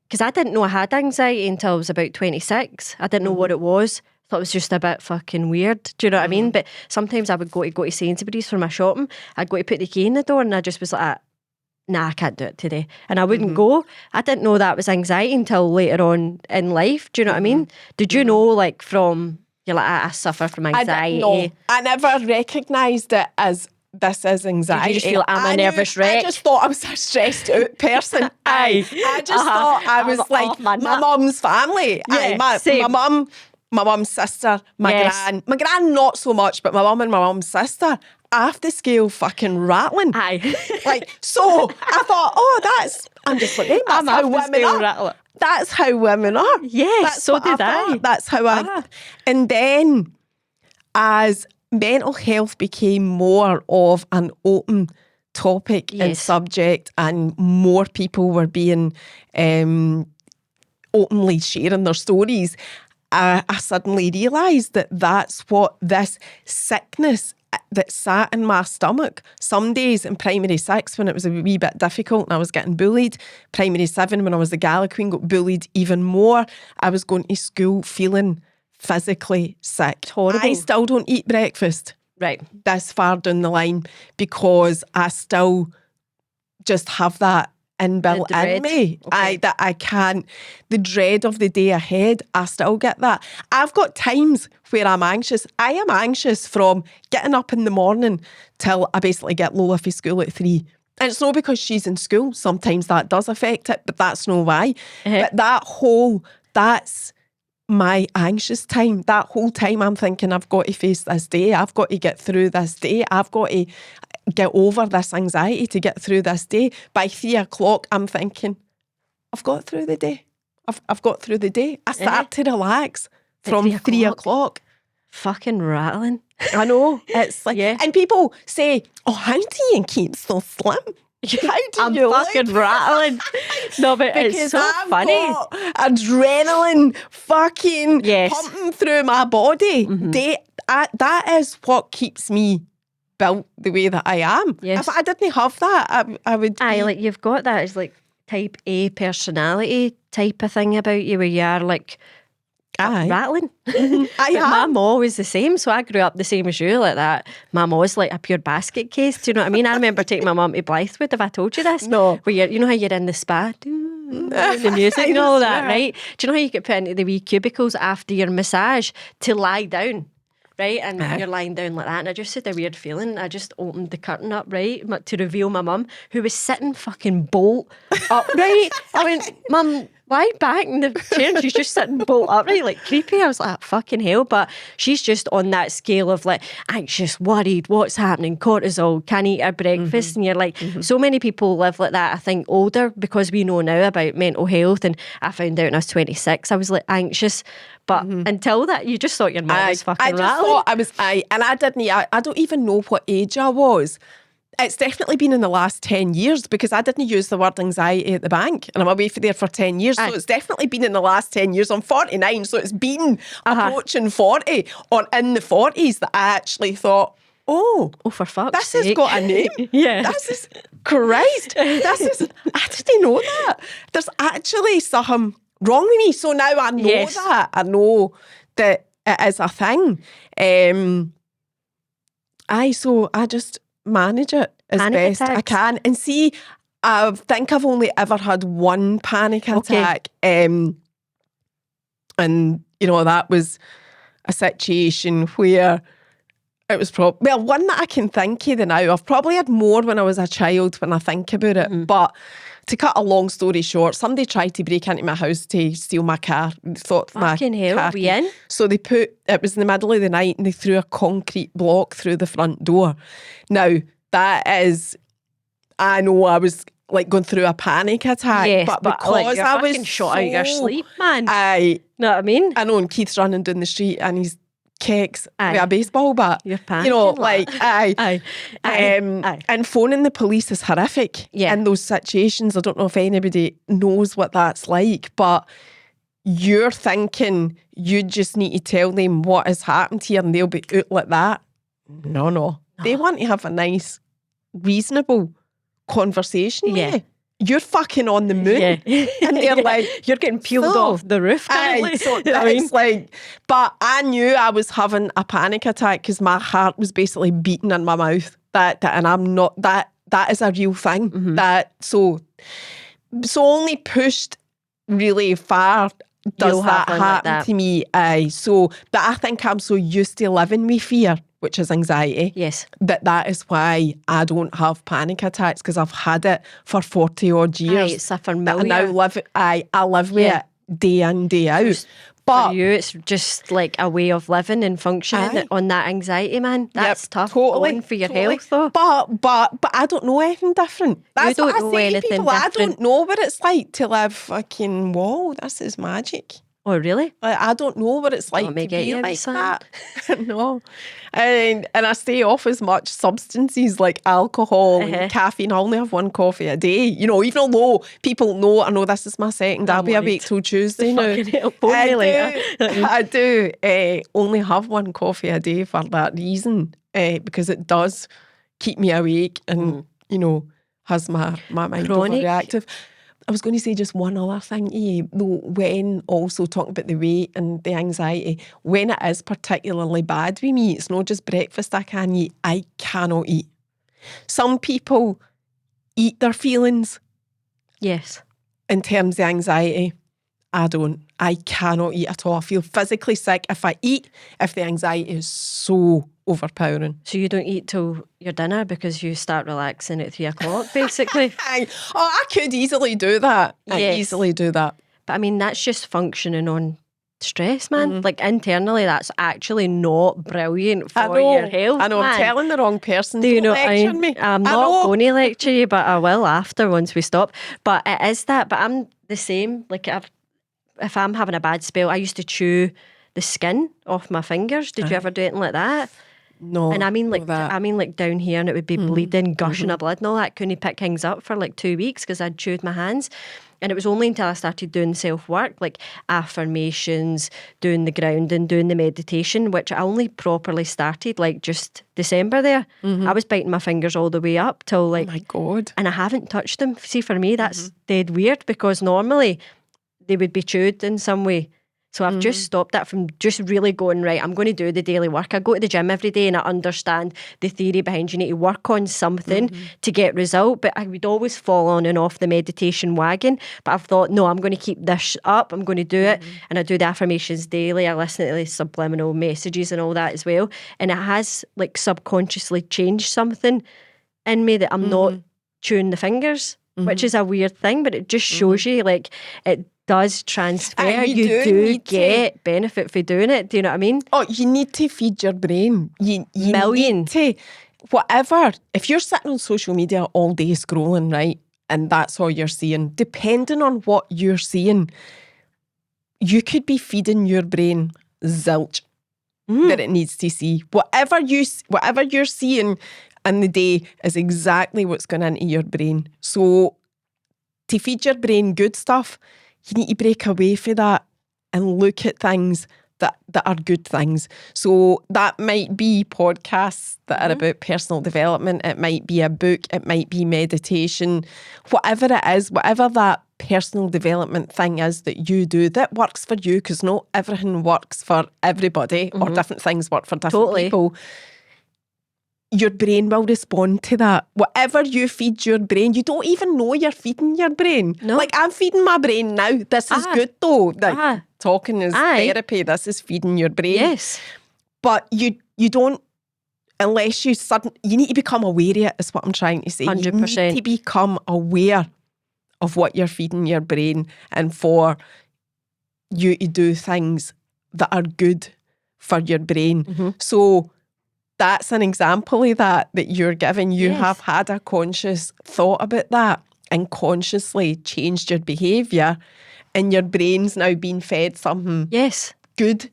because I didn't know I had anxiety until I was about 26. I didn't know what it was. I thought it was just a bit fucking weird. Do you know what I mean? But sometimes I would go to Sainsbury's for my shopping. I'd go to put the key in the door and I just was like, nah, I can't do it today. And I wouldn't go. I didn't know that was anxiety until later on in life. Do you know what I mean? Did you know, like, from... You're like, I suffer from anxiety. No, I never recognised it as this is anxiety. Did you just feel I'm a nervous wreck? I just thought I was a stressed out person. I just thought I was like my mum's family. Yeah, my mum's sister, my gran not so much, but my mum and my mum's sister, off the scale fucking rattling. Like, so I thought, I'm just like, that's how women are. That's how women are. Yes, so did I. That's how I... And then as mental health became more of an open topic and subject, and more people were being openly sharing their stories, I suddenly realised that that's what this sickness that sat in my stomach. Some days in primary 6 when it was a wee bit difficult and I was getting bullied. Primary 7 when I was the Gala Queen, got bullied even more. I was going to school feeling physically sick. It's horrible. I still don't eat breakfast. Right. This far down the line, because I still just have that inbuilt in me. That I can't, the dread of the day ahead, I still get that. I've got times where I'm anxious. I am anxious from getting up in the morning till I basically get Lola for school at 3. And it's not because she's in school. Sometimes that does affect it, but that's no why. But that's my anxious time. That whole time I'm thinking, I've got to face this day. I've got to get through this day. I've got to get over this anxiety to get through this day. By 3 o'clock, I'm thinking, I've got through the day. I've got through the day. I start to relax from 3 o'clock. Fucking rattling. I know. It's like, and people say, oh, how do you keep so slim? How do you fucking rattling. No, but because it's so I've funny. Got adrenaline fucking pumping through my body. That is what keeps me built the way that I am. If I didn't have that, I would be... like, you've got that as like type A personality type of thing about you, where you are like rattling. My mom was the same, so I grew up the same as you, like that. My mom was like a pure basket case. Do you know what I mean? I remember taking my mum to Blythewood. Have I told you this? No. Where you know how you're in the spa, the music and all that, right? Do you know how you get put into the wee cubicles after your massage to lie down? Right, and you're lying down like that, and I just had a weird feeling. I just opened the curtain up, right, to reveal my mum, who was sitting fucking bolt upright. I went, Mum, lie back in the chair, and she's just sitting bolt upright, like creepy. I was like, fucking hell. But she's just on that scale of like anxious, worried, what's happening, cortisol, can't eat her breakfast. And you're like, so many people live like that, I think, older, because we know now about mental health. And I found out when I was 26, I was like anxious. But until that, you just thought your mum was fucking rattling. I just thought I was, and I didn't, I don't even know what age I was. It's definitely been in the last 10 years, because I didn't use the word anxiety at the bank, and I'm away from there for 10 years. So it's definitely been in the last 10 years. I'm 49, so it's been approaching 40 or in the 40s that I actually thought, oh, for fuck's sake. This has got a name. This is, Christ, I didn't know that. There's actually something wrong with me. So now I know that. I know that it is a thing. So I just manage it as Panic best I attacks? can. And see, I think I've only ever had one panic attack. And, that was a situation where it was one that I can think of now. I've probably had more when I was a child when I think about it. But to cut a long story short, somebody tried to break into my house to steal my car. Thought Fucking my hell, car we key. in? So it was in the middle of the night and they threw a concrete block through the front door. Now, that is, I know I was like going through a panic attack. Yes, but but because like, you're I fucking was shot out of your sleep, man. I Know what I mean? know, and Keith's running down the street and he's kicks with Aye. a baseball bat. You're panicking, like aye. Aye. Aye. And phoning the police is horrific in those situations. I don't know if anybody knows what that's like, but you're thinking you just need to tell them what has happened here and they'll be out like that. No. They want to have a nice, reasonable conversation with you. You're fucking on the moon. Yeah. And they're like, you're getting peeled full. off the roof currently. Aye, so You know what I mean? it's like, but I knew I was having a panic attack because my heart was basically beating in my mouth. And I'm not, that is a real thing. So only pushed really far does You'll that have one like happen that. to me. Aye, so that I think I'm so used to living with fear, which is anxiety. Yes. That is why I don't have panic attacks because I've had it for 40 odd years. Aye, it's a And I familiar. now live it. I live with Yeah. it day in, day out. For But you, it's just like a way of living and functioning Aye. on that anxiety, man. That's yep, tough totally going for your totally. health, though. But I don't know anything different. That's don't what I know say to anything people. I different. don't know what it's like to live fucking. Whoa, this is magic. Oh, really? I don't know what it's like Let me to get be you like some. that. No. And I stay off as much substances like alcohol and caffeine. I only have one coffee a day. Even though people know, I know this is my second, I'll be awake till Tuesday now. Fucking hell, phone me later. I do only have one coffee a day for that reason, because it does keep me awake and, has my mind Chronic. overreactive. I was going to say just one other thing to you, though, when also talking about the weight and the anxiety, when it is particularly bad with me, it's not just breakfast I can eat, I cannot eat. Some people eat their feelings Yes. in terms of anxiety. I don't. I cannot eat at all. I feel physically sick if I eat, if the anxiety is so overpowering. So you don't eat till your dinner because you start relaxing at 3 o'clock, basically. I could easily do that. I Yes. easily do that. But I mean, that's just functioning on stress, man. Like internally, that's actually not brilliant for your health. I know, man. I'm telling the wrong person. Do you Don't know? lecture me. I'm I not know. going to lecture you, but I will after once we stop. But it is that. But I'm the same. Like if I'm having a bad spell, I used to chew the skin off my fingers. Did you ever do anything like that? No. And I mean, like, that. down here, and it would be bleeding, gushing of blood and all that. Couldn't pick things up for like 2 weeks because I'd chewed my hands. And it was only until I started doing self-work, like affirmations, doing the grounding, doing the meditation, which I only properly started like just December there. I was biting my fingers all the way up till like, Oh my God. and I haven't touched them. See, for me, that's dead weird because normally they would be chewed in some way. So I've just stopped that from just really going, right, I'm going to do the daily work. I go to the gym every day and I understand the theory behind you need to work on something to get result. But I would always fall on and off the meditation wagon. But I've thought, no, I'm going to keep this up. I'm going to do it. And I do the affirmations daily. I listen to the subliminal messages and all that as well. And it has like subconsciously changed something in me that I'm not chewing the fingers, which is a weird thing. But it just shows you like it does transfer. You do get benefit for doing it. Do you know what I mean? Oh, you need to feed your brain. You Million. need to, whatever. If you're sitting on social media all day scrolling, right, and that's all you're seeing, depending on what you're seeing, you could be feeding your brain zilch that it needs to see. Whatever you're seeing in the day is exactly what's going into your brain. So to feed your brain good stuff, you need to break away from that and look at things that are good things. So that might be podcasts that are about personal development. It might be a book. It might be meditation. Whatever it is, whatever that personal development thing is that you do that works for you, because not everything works for everybody or different things work for different people. your brain will respond to that. Whatever you feed your brain, you don't even know you're feeding your brain. No. Like, I'm feeding my brain now. This is good though. Like, talking is therapy. This is feeding your brain. Yes. But you don't, unless you need to become aware of it, is what I'm trying to say. 100%. You need to become aware of what you're feeding your brain, and for you to do things that are good for your brain. So that's an example of that you're giving. You have had a conscious thought about that and consciously changed your behaviour, and your brain's now being fed something good.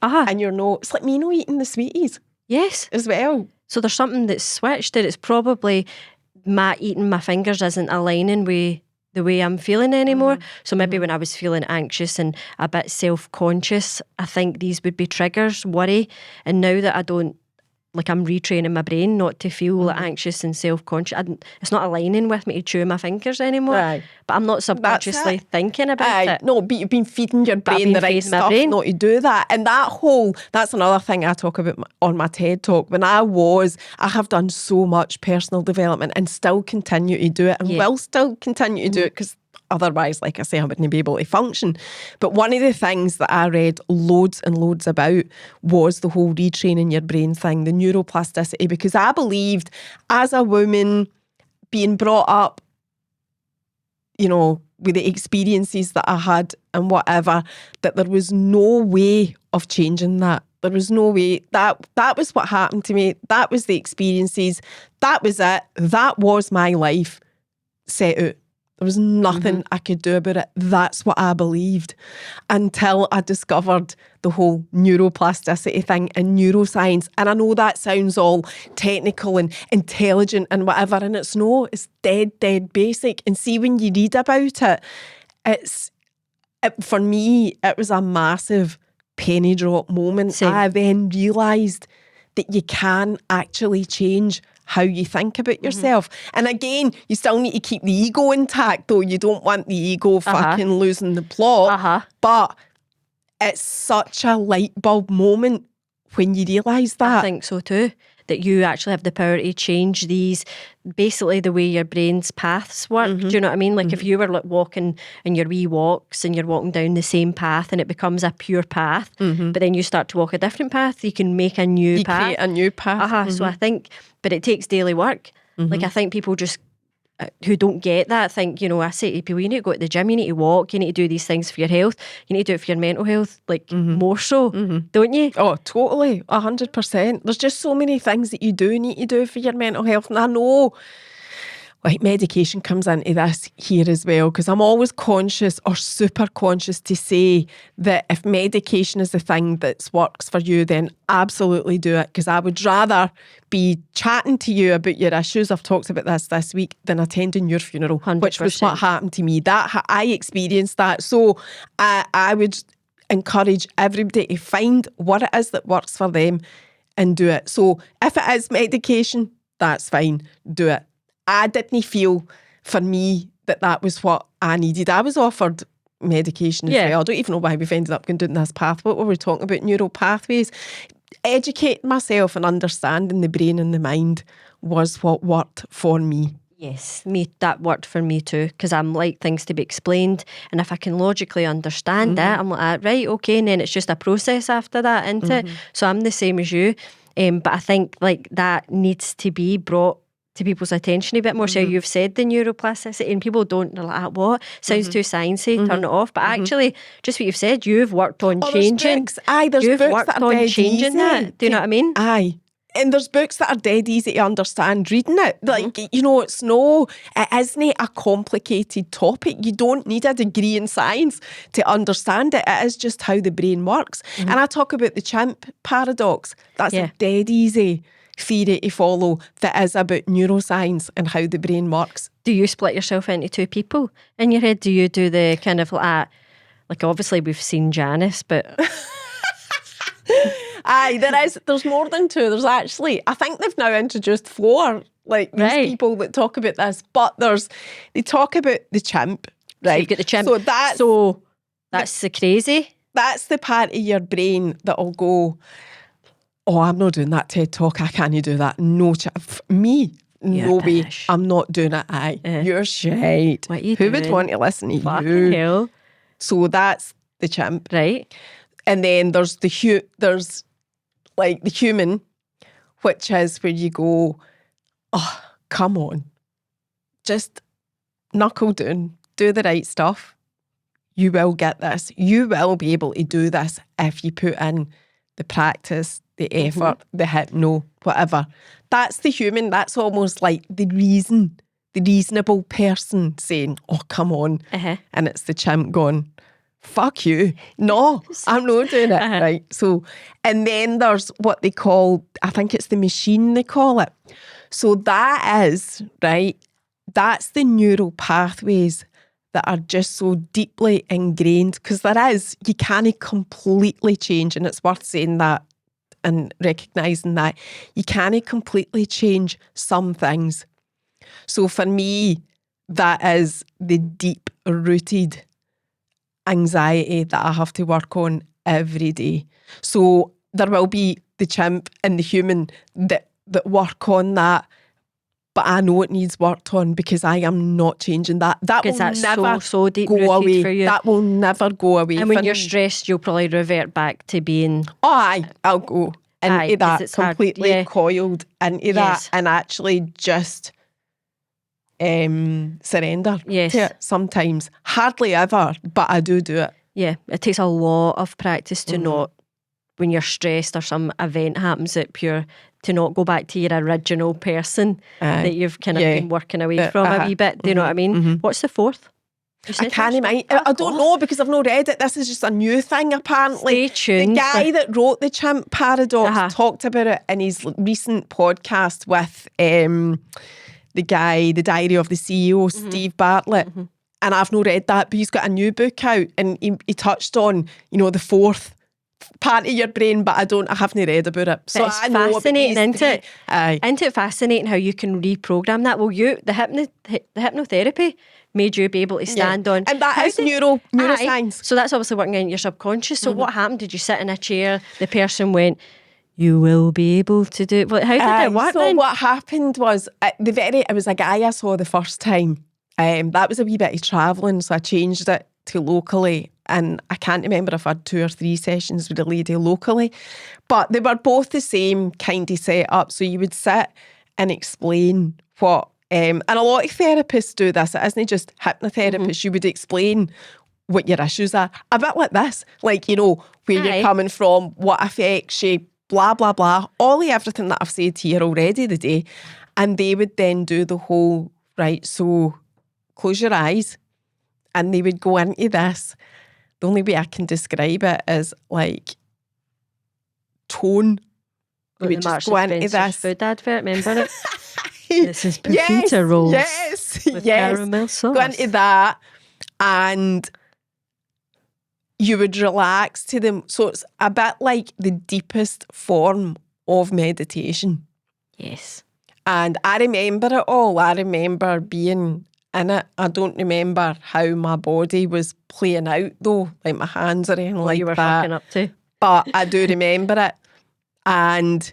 And you're not, it's like me not eating the sweeties. Yes. As well. So there's something that's switched, and it's probably eating my fingers isn't aligning with the way I'm feeling anymore. So maybe when I was feeling anxious and a bit self-conscious, I think these would be triggers, worry. And now that I don't, like, I'm retraining my brain not to feel anxious and self-conscious. It's not aligning with me to chew my fingers anymore. Right. But I'm not subconsciously thinking about it. No, but you've been feeding your brain the right stuff not to do that. And that's another thing I talk about on my TED Talk. When I have done so much personal development and still continue to do it, and will still continue to do it, because otherwise, like I say, I wouldn't be able to function. But one of the things that I read loads and loads about was the whole retraining your brain thing, the neuroplasticity, because I believed, as a woman being brought up, you know, with the experiences that I had and whatever, that there was no way of changing that. There was no way. That was what happened to me. That was the experiences. That was it. That was my life set out. There was nothing I could do about it. That's what I believed, until I discovered the whole neuroplasticity thing and neuroscience. And I know that sounds all technical and intelligent and whatever, and it's dead basic. And see, when you read about it, for me, it was a massive penny drop moment. Same. I then realised that you can actually change how you think about yourself. And again, you still need to keep the ego intact, though. You don't want the ego fucking losing the plot. But it's such a light bulb moment when you realise that. I think so too. That you actually have the power to change these, basically the way your brain's paths work. Do you know what I mean? Like if you were like walking in your wee walks and you're walking down the same path and it becomes a pure path, but then you start to walk a different path, you can make a new path. You create a new path. So I think, but it takes daily work. Like I think people just who don't get that think, you know, I say to people, you need to go to the gym, you need to walk, you need to do these things for your health, you need to do it for your mental health, like more so, don't you? Oh, totally, 100%. There's just so many things that you do need to do for your mental health. And I know, like, medication comes into this here as well, because I'm always conscious or super conscious to say that if medication is the thing that works for you, then absolutely do it, because I would rather be chatting to you about your issues, I've talked about this week, than attending your funeral, 100%. which was what happened to me. I experienced that. So I would encourage everybody to find what it is that works for them and do it. So if it is medication, that's fine, do it. I didn't feel, for me, that was what I needed. I was offered medication as well. I don't even know why we've ended up going down this path. What were we talking about? Neural pathways. Educating myself and understanding the brain and the mind was what worked for me. Yes, that worked for me too, because I'm like things to be explained, and if I can logically understand it, I'm like, right, okay, and then it's just a process after that, isn't it? So I'm the same as you, but I think like that needs to be brought to people's attention a bit more. So you've said the neuroplasticity, and people don't, they're like, what? Sounds too sciencey, turn it off. But actually, just what you've said, you've worked on changing. There's books that are dead changing easy. that. Do you know what I mean? Aye. And there's books that are dead easy to understand reading it. Like, you know, it isn't a complicated topic. You don't need a degree in science to understand it. It is just how the brain works. And I talk about the chimp paradox. That's a dead easy theory to follow that is about neuroscience and how the brain works. Do you split yourself into two people in your head? Do you do the kind of like obviously we've seen Janice, but... Aye, there's more than two. There's actually, I think they've now introduced 4, like these people that talk about this, but they talk about the chimp, right? So you've got the chimp. That's the crazy. That's the part of your brain that'll go, oh, I'm not doing that TED talk. I can't do that. No, me. You're No way. pish. I'm not doing it. You're shite. What you Who would doing? want to listen to Fucking you? hell. So that's the chimp. Right. And then there's there's like the human, which is where you go, oh, come on. Just knuckle down. Do the right stuff. You will get this. You will be able to do this if you put in the practice, the effort, the hypno, whatever. That's the human. That's almost like the reasonable person saying, oh, come on. And it's the chimp going, fuck you. No, I'm not doing it. Right. So, and then there's what they call, I think it's the machine they call it. So that is, right, that's the neural pathways that are just so deeply ingrained, because you can't completely change, and it's worth saying that and recognising that you can't completely change some things. So for me, that is the deep-rooted anxiety that I have to work on every day. So there will be the chimp and the human that work on that, but I know it needs worked on because I am not changing that. That will never so deep go rooted away. for you. That will never go away. And when you're stressed, you'll probably revert back to being... Oh, I'll go into that completely coiled into that and actually just surrender to it sometimes. Hardly ever, but I do it. Yeah, it takes a lot of practice to not, when you're stressed or some event happens, to not go back to your original person that you've kind of been working away from a wee bit. Do you know what I mean? What's the fourth? I can't imagine. I don't know because I've not read it. This is just a new thing apparently. Stay tuned. The guy that wrote The Chimp Paradox talked about it in his recent podcast with the Diary of the CEO, Steve Bartlett. And I've not read that, but he's got a new book out and he touched on, the fourth part of your brain, but I haven't read about it. So it's I know fascinating, isn't it? Isn't it fascinating how you can reprogram that? Well, the hypnotherapy made you be able to stand on. And that is neuroscience. So that's obviously working in your subconscious. So what happened? Did you sit in a chair? The person went, you will be able to do it. Well, how did it work then? What happened was, it was a guy I saw the first time. That was a wee bit of travelling, so I changed it to locally. And I can't remember if I had 2 or 3 sessions with a lady locally. But they were both the same kind of setup. So you would sit and explain what... and a lot of therapists do this. It isn't just hypnotherapists. You would explain what your issues are. A bit like this. Like, where you're coming from, what affects you, blah, blah, blah. Everything that I've said here already today. And they would then do the whole, right, so close your eyes. And they would go into this. The only way I can describe it is like tone. Like we just go into this food advert, remember it? This is pita rolls. Yes, with caramel sauce. Go into that and you would relax to them. So it's a bit like the deepest form of meditation. Yes. And I remember it all. I remember being in it. I don't remember how my body was playing out though, like my hands or anything like you were that. fucking up to. But I do remember it. And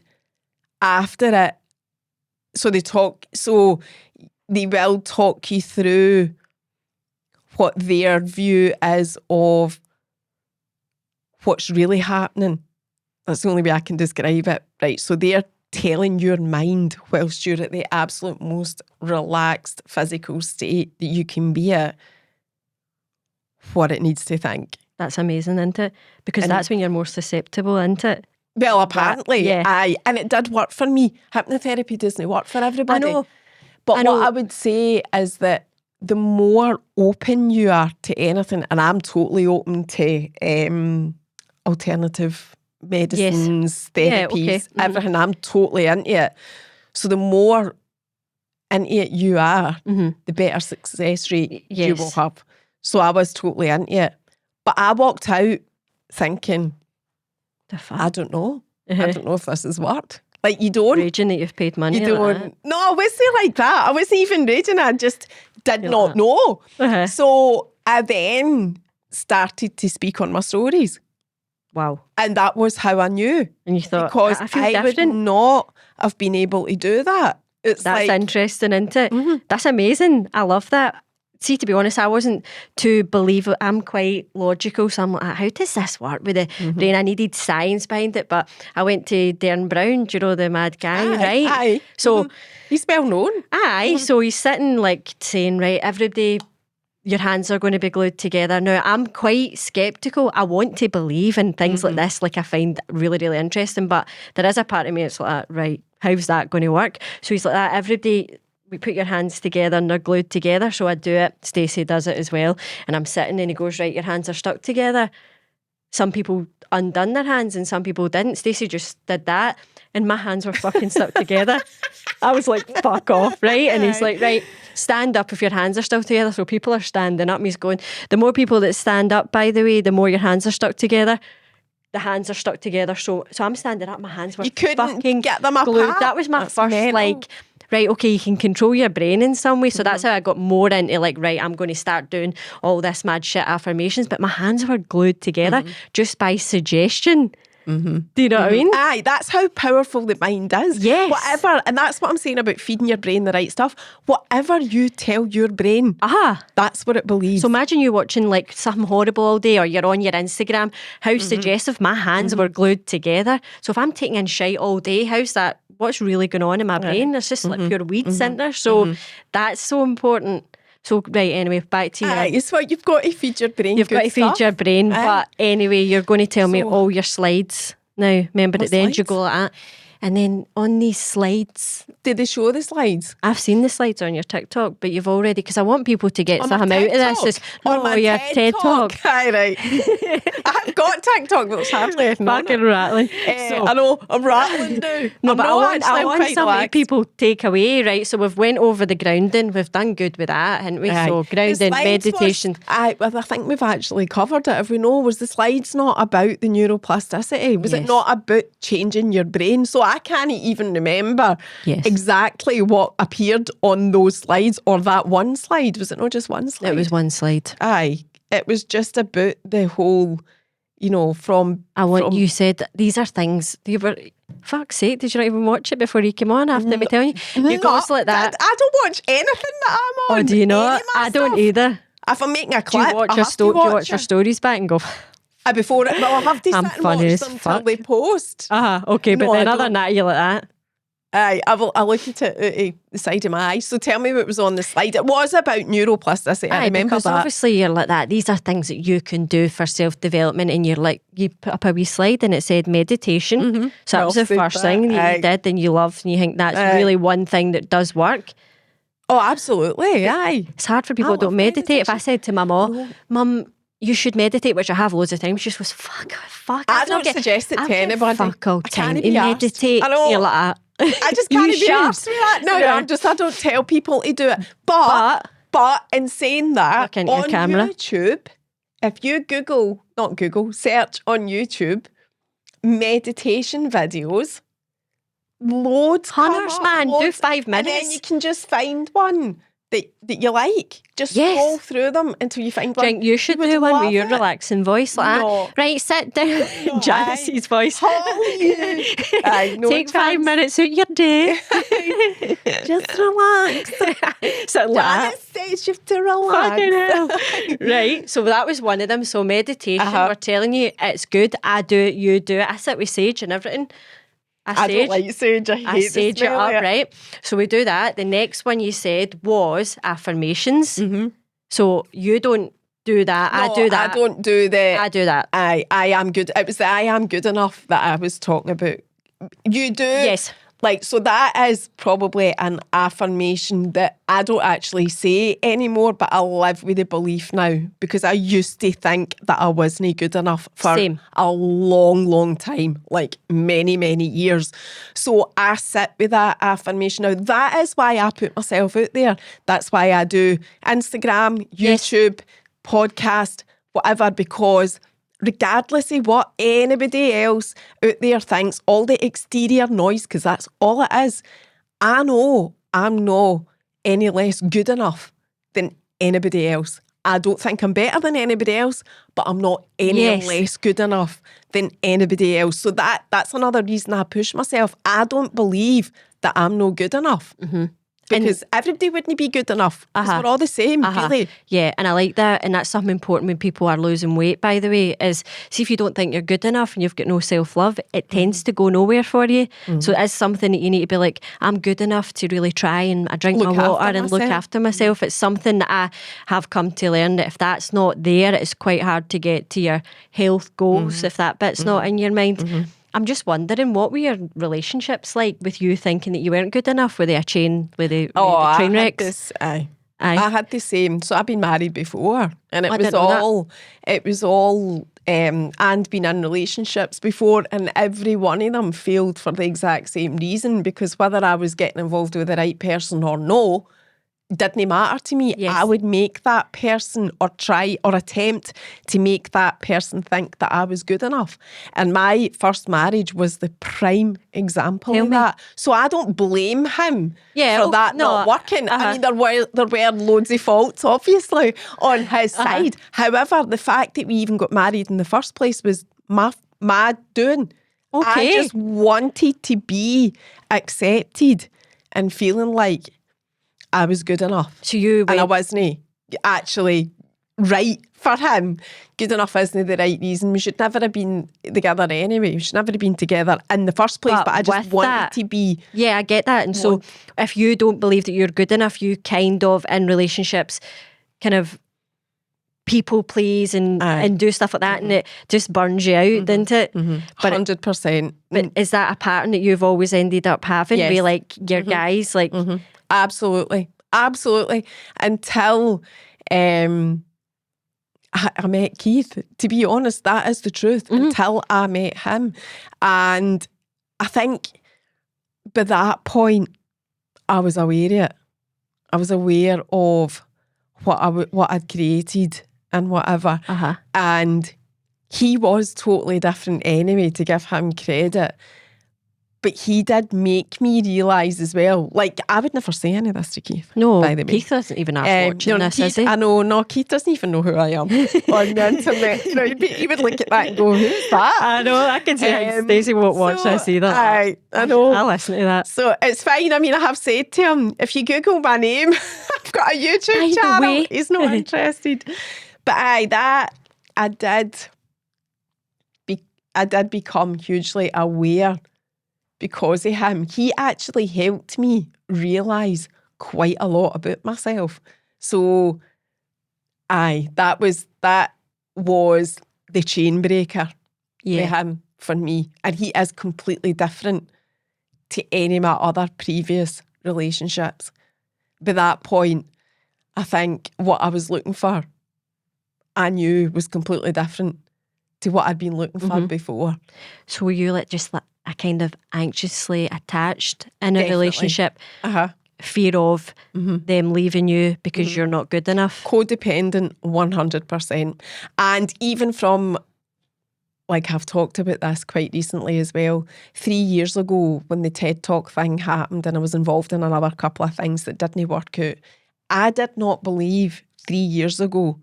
after it, so they will talk you through what their view is of what's really happening. That's the only way I can describe it. Right. So they're telling your mind whilst you're at the absolute most relaxed physical state that you can be at what it needs to think. That's amazing, isn't it? Because that's when you're more susceptible, isn't it? Well, apparently, aye. And it did work for me. Hypnotherapy doesn't work for everybody. I know. But what I would say is that the more open you are to anything, and I'm totally open to alternative medicines, therapies, everything. I'm totally into it. So the more into it you are, the better success rate you will have. So I was totally into it. But I walked out thinking, I don't know. I don't know if this has worked. Like, you don't. Raging that you've paid money. You don't. No, I wasn't like that. I wasn't even raging. I just did not know. So I then started to speak on my stories. Wow. And that was how I knew. And you thought, Because I feel I would different. not have been able to do that. It's That's like, interesting, isn't it? That's amazing. I love that. See, to be honest, I wasn't too believe. I'm quite logical, so I'm like, how does this work with the brain? I needed science behind it, but I went to Darren Brown, do you know, the mad guy, right? Aye. So, he's well known. aye, so he's sitting like saying, right, everybody, your hands are going to be glued together. Now, I'm quite sceptical. I want to believe in things like this, like I find really, really interesting, but there is a part of me that's like, right, how's that going to work? So he's like that, everybody, we put your hands together and they're glued together. So I do it. Stacey does it as well. And I'm sitting and he goes, right, your hands are stuck together. Some people undone their hands and some people didn't. Stacey just did that and my hands were fucking stuck together. I was like, fuck off, right? And he's like, right, stand up if your hands are stuck together. So people are standing up. And he's going, the more people that stand up, by the way, the more your hands are stuck together. The hands are stuck together. So I'm standing up, my hands were You couldn't fucking get them apart. glued. That was my first, mental. right, okay, you can control your brain in some way. So that's how I got more into like, right, I'm going to start doing all this mad shit affirmations. But my hands were glued together just by suggestion. Do you know what I mean? Aye, that's how powerful the mind is. Yes. Whatever, and that's what I'm saying about feeding your brain the right stuff. Whatever you tell your brain, that's what it believes. So imagine you watching like something horrible all day or you're on your Instagram. How suggestive my hands were glued together. So if I'm taking in shite all day, how's that? What's really going on in my brain? There's just like pure weeds in there. So that's so important. So, right, anyway, back to you. It's what you've got to feed your brain. You've got to feed your brain. But anyway, you're going to tell me all your slides now. Remember, at the end you go like that. And then on these slides... Did they show the slides? I've seen the slides on your TikTok, but you've already... Because I want people to get something out of this. It's, your TED Talk. Aye, right. I've got TikTok, but it's hardly anything on Fucking it. rattling. I know, I'm rattling now. No, but I want quite something relaxed. people take away, right? So we've went over the grounding. We've done good with that, haven't we? Aye. So The grounding, slides meditation. I think we've actually covered it. If we know, was the slides not about the neuroplasticity? Was it Yes. not about changing your brain? So I can't even remember Yes. exactly what appeared on those slides or that one slide. Was it not just one slide? It was one slide. Aye. It was just about the whole, from... You said these are things you were... Fuck's sake, did you not even watch it before you came on after me telling you? You goes like that. I don't watch anything that I'm on. Oh, do you Any not? of my I don't stuff. either. If I'm making a Do you clip, watch I your have to watch your it. stories back and go, Before it, well, I have to I'm sit and funny watch as them till fuck. they post. okay, but No, then I other than don't. that, you're like that. Aye, I look at it out of the side of my eyes. So tell me what was on the slide. It was about neuroplasticity. I remember because that. obviously you're like that. These are things that you can do for self-development, and you're like, you put up a wee slide and it said meditation. So that was the Well said first that. thing that Aye. you did and you loved, and you think that's really one thing that does work. Oh, absolutely. Aye. It's hard for people I who don't love meditate. If I said to my mum, you should meditate, which I have loads of times, she just goes, fuck. I don't suggest it to anybody. Fuck all I time can't to be arsed. meditate. I know. You're like that. I just You can't be should. arsed with that. No, Yeah. I don't tell people to do it. But in saying that, Look into your on camera. YouTube, if you search on YouTube, meditation videos, loads come Hunters, up, man, do loads. 5 And then minutes. you can just find one that you like. Just scroll through them until you find one. Think you should would do one with love your it. relaxing voice like No. that. Right, sit down. No, Janice's voice. Aye, no Take 5 chance. minutes out your day. Just relax. So like Janice says you have to relax. fucking hell. Right, so that was one of them. So meditation, we're telling you it's good. I do it, you do it. I sit with sage and everything. I don't like sage. I hate the sage it smell up, of it. right? So we do that. The next one you said was affirmations. So you don't do that. I No, do that. I don't do the... I do that. I am good. It was the I am good enough that I was talking about. You do? Yes. Like, so that is probably an affirmation that I don't actually say anymore, but I live with the belief now because I used to think that I wasn't good enough for Same. a long, long time, like many, many years. So I sit with that affirmation now. That is why I put myself out there. That's why I do Instagram, YouTube, podcast, whatever, because regardless of what anybody else out there thinks, all the exterior noise, because that's all it is, I know I'm not any less good enough than anybody else. I don't think I'm better than anybody else, but I'm not any Yes. less good enough than anybody else. So that's another reason I push myself. I don't believe that I'm no good enough. Because everybody wouldn't be good enough. Because we're all the same, really. Yeah, and I like that. And that's something important when people are losing weight, by the way, is see if you don't think you're good enough and you've got no self-love, it tends to go nowhere for you. So it is something that you need to be like, I'm good enough to really try and I drink Look my water after and look myself. after myself. It's something that I have come to learn that if that's not there, it's quite hard to get to your health goals if that bit's not in your mind. I'm just wondering, what were your relationships like with you thinking that you weren't good enough? Were they a chain, with the train wrecks? I had the same. So I've been married before, and it was all, and been in relationships before, and every one of them failed for the exact same reason, because whether I was getting involved with the right person or no, didn't matter to me. Yes. I would make that person or try or attempt to make that person think that I was good enough. And my first marriage was the prime example of that. So I don't blame him for that not working. I mean, there were loads of faults, obviously, on his side. However, the fact that we even got married in the first place was my doing. Okay. I just wanted to be accepted and feeling like I was good enough. So you and I wasn't actually right for him. Good enough isn't the right reason. We should never have been together anyway. We should never have been together in the first place, but I just wanted to be. Yeah, I get that. And so if you don't believe that you're good enough, you kind of, in relationships, kind of people please and do stuff like that, and it just burns you out, doesn't it? But 100%. But is that a pattern that you've always ended up having? Yes. With like your guys, like Absolutely. Until I met Keith. To be honest, that is the truth. Until I met him, and I think by that point I was aware of it. I was aware of what I'd created and whatever. And he was totally different anyway, to give him credit. But he did make me realise as well, like, I would never say any of this to Keith. No, by the way. Keith doesn't even ask watching this, Keith, is he? I know, no, Keith doesn't even know who I am on the internet. You know, he would look at that and go, who's that? I know, I can see Stacey won't watch this either. I know. I'll listen to that. So it's fine. I mean, I have said to him, if you Google my name, I've got a YouTube channel. He's not interested. But I did become hugely aware because of him. He actually helped me realise quite a lot about myself. So that was the chain breaker for him, for me. And he is completely different to any of my other previous relationships. By that point, I think what I was looking for, I knew was completely different to what I'd been looking for before. So were you just like a kind of anxiously attached in a relationship? Fear of them leaving you because you're not good enough? Codependent, 100%. And even from, like, I've talked about this quite recently as well, 3 years ago when the TED Talk thing happened and I was involved in another couple of things that didn't work out, I did not believe 3 years ago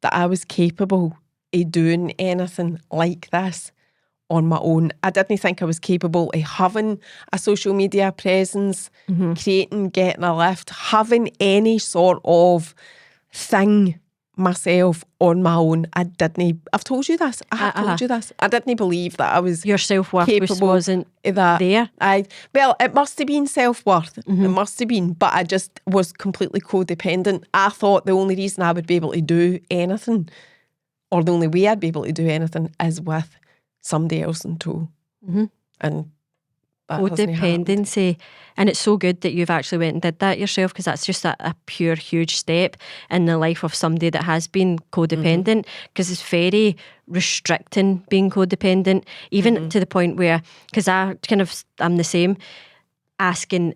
that I was capable of doing anything like this on my own. I didn't think I was capable of having a social media presence, creating, getting a lift, having any sort of thing myself on my own. I've told you this. I have told you this. I didn't believe that I was your self-worth wasn't of that. There. Well, it must have been self-worth. It must have been, but I just was completely codependent. I thought the only reason I would be able to do anything, or the only way I'd be able to do anything, is with somebody else in tow. And codependency. And it's so good that you've actually went and did that yourself, because that's just a pure huge step in the life of somebody that has been codependent, because it's very restricting being codependent, even to the point where, because I'm the same, asking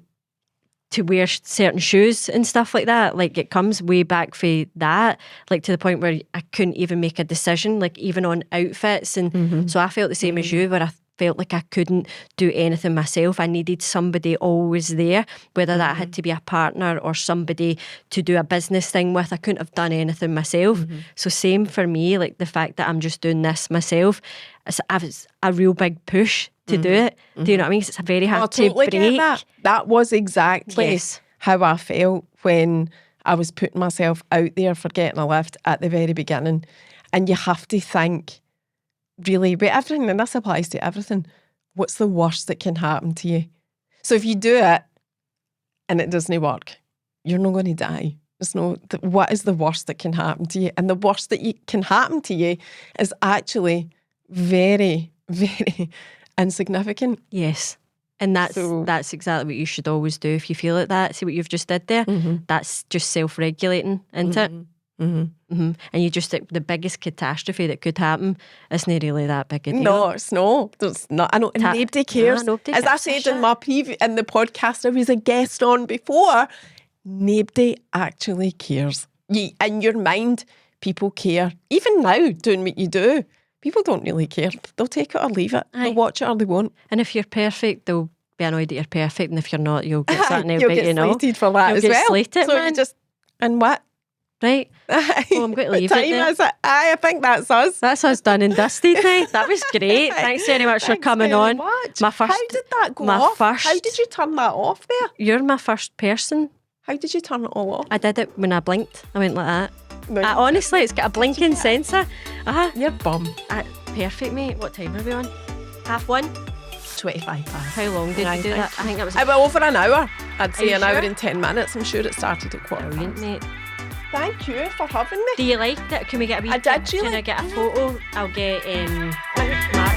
to wear certain shoes and stuff like that, like it comes way back for that, like to the point where I couldn't even make a decision, like even on outfits. And so I felt the same as you, where felt like I couldn't do anything myself. I needed somebody always there, whether that had to be a partner or somebody to do a business thing with. I couldn't have done anything myself. So same for me, like the fact that I'm just doing this myself, it's a real big push to do it. Do you know what I mean? 'Cause it's very hard to break. Get that. That was exactly Yes. how I felt when I was putting myself out there for getting a lift at the very beginning. And you have to think, really, with everything, and this applies to everything, what's the worst that can happen to you? So if you do it and it doesn't work, you're not going to die. What is the worst that can happen to you? And the worst that can happen to you is actually very, very insignificant. Yes. And that's exactly what you should always do if you feel like that. See what you've just did there? That's just self-regulating, isn't it? And you just think the biggest catastrophe that could happen isn't really that big a deal. No, it's not. It's not. I know, and nobody cares. Nobody As I said in in the podcast I was a guest on before, nobody actually cares. In your mind, people care. Even now, doing what you do, people don't really care. They'll take it or leave it. They'll watch it or they won't. And if you're perfect, they'll be annoyed that you're perfect. And if you're not, you'll get something out you'll of it, get slated for that you'll as get well. slated, so man. you just, and what? Right. Oh, I'm going to leave what it time there. is it? I think that's us. That's us done and dusted now. That was great. Thanks very much for coming on. Much. My first, How did that go off? How did you turn that off there? You're my first person. How did you turn it all off? I did it when I blinked. I went like that. No, Honestly, it's got a blinking sensor. You're bum. Perfect, mate. What time are we on? 1:30? 25 past. How long did you do that? I think that was over an hour. I'd say you an hour sure? and 10 minutes. I'm sure it started at quarter brilliant, past. mate. Thank you for having me. Do you like it? Can we get a wee? I did really. Can I get a photo? I'll get Mark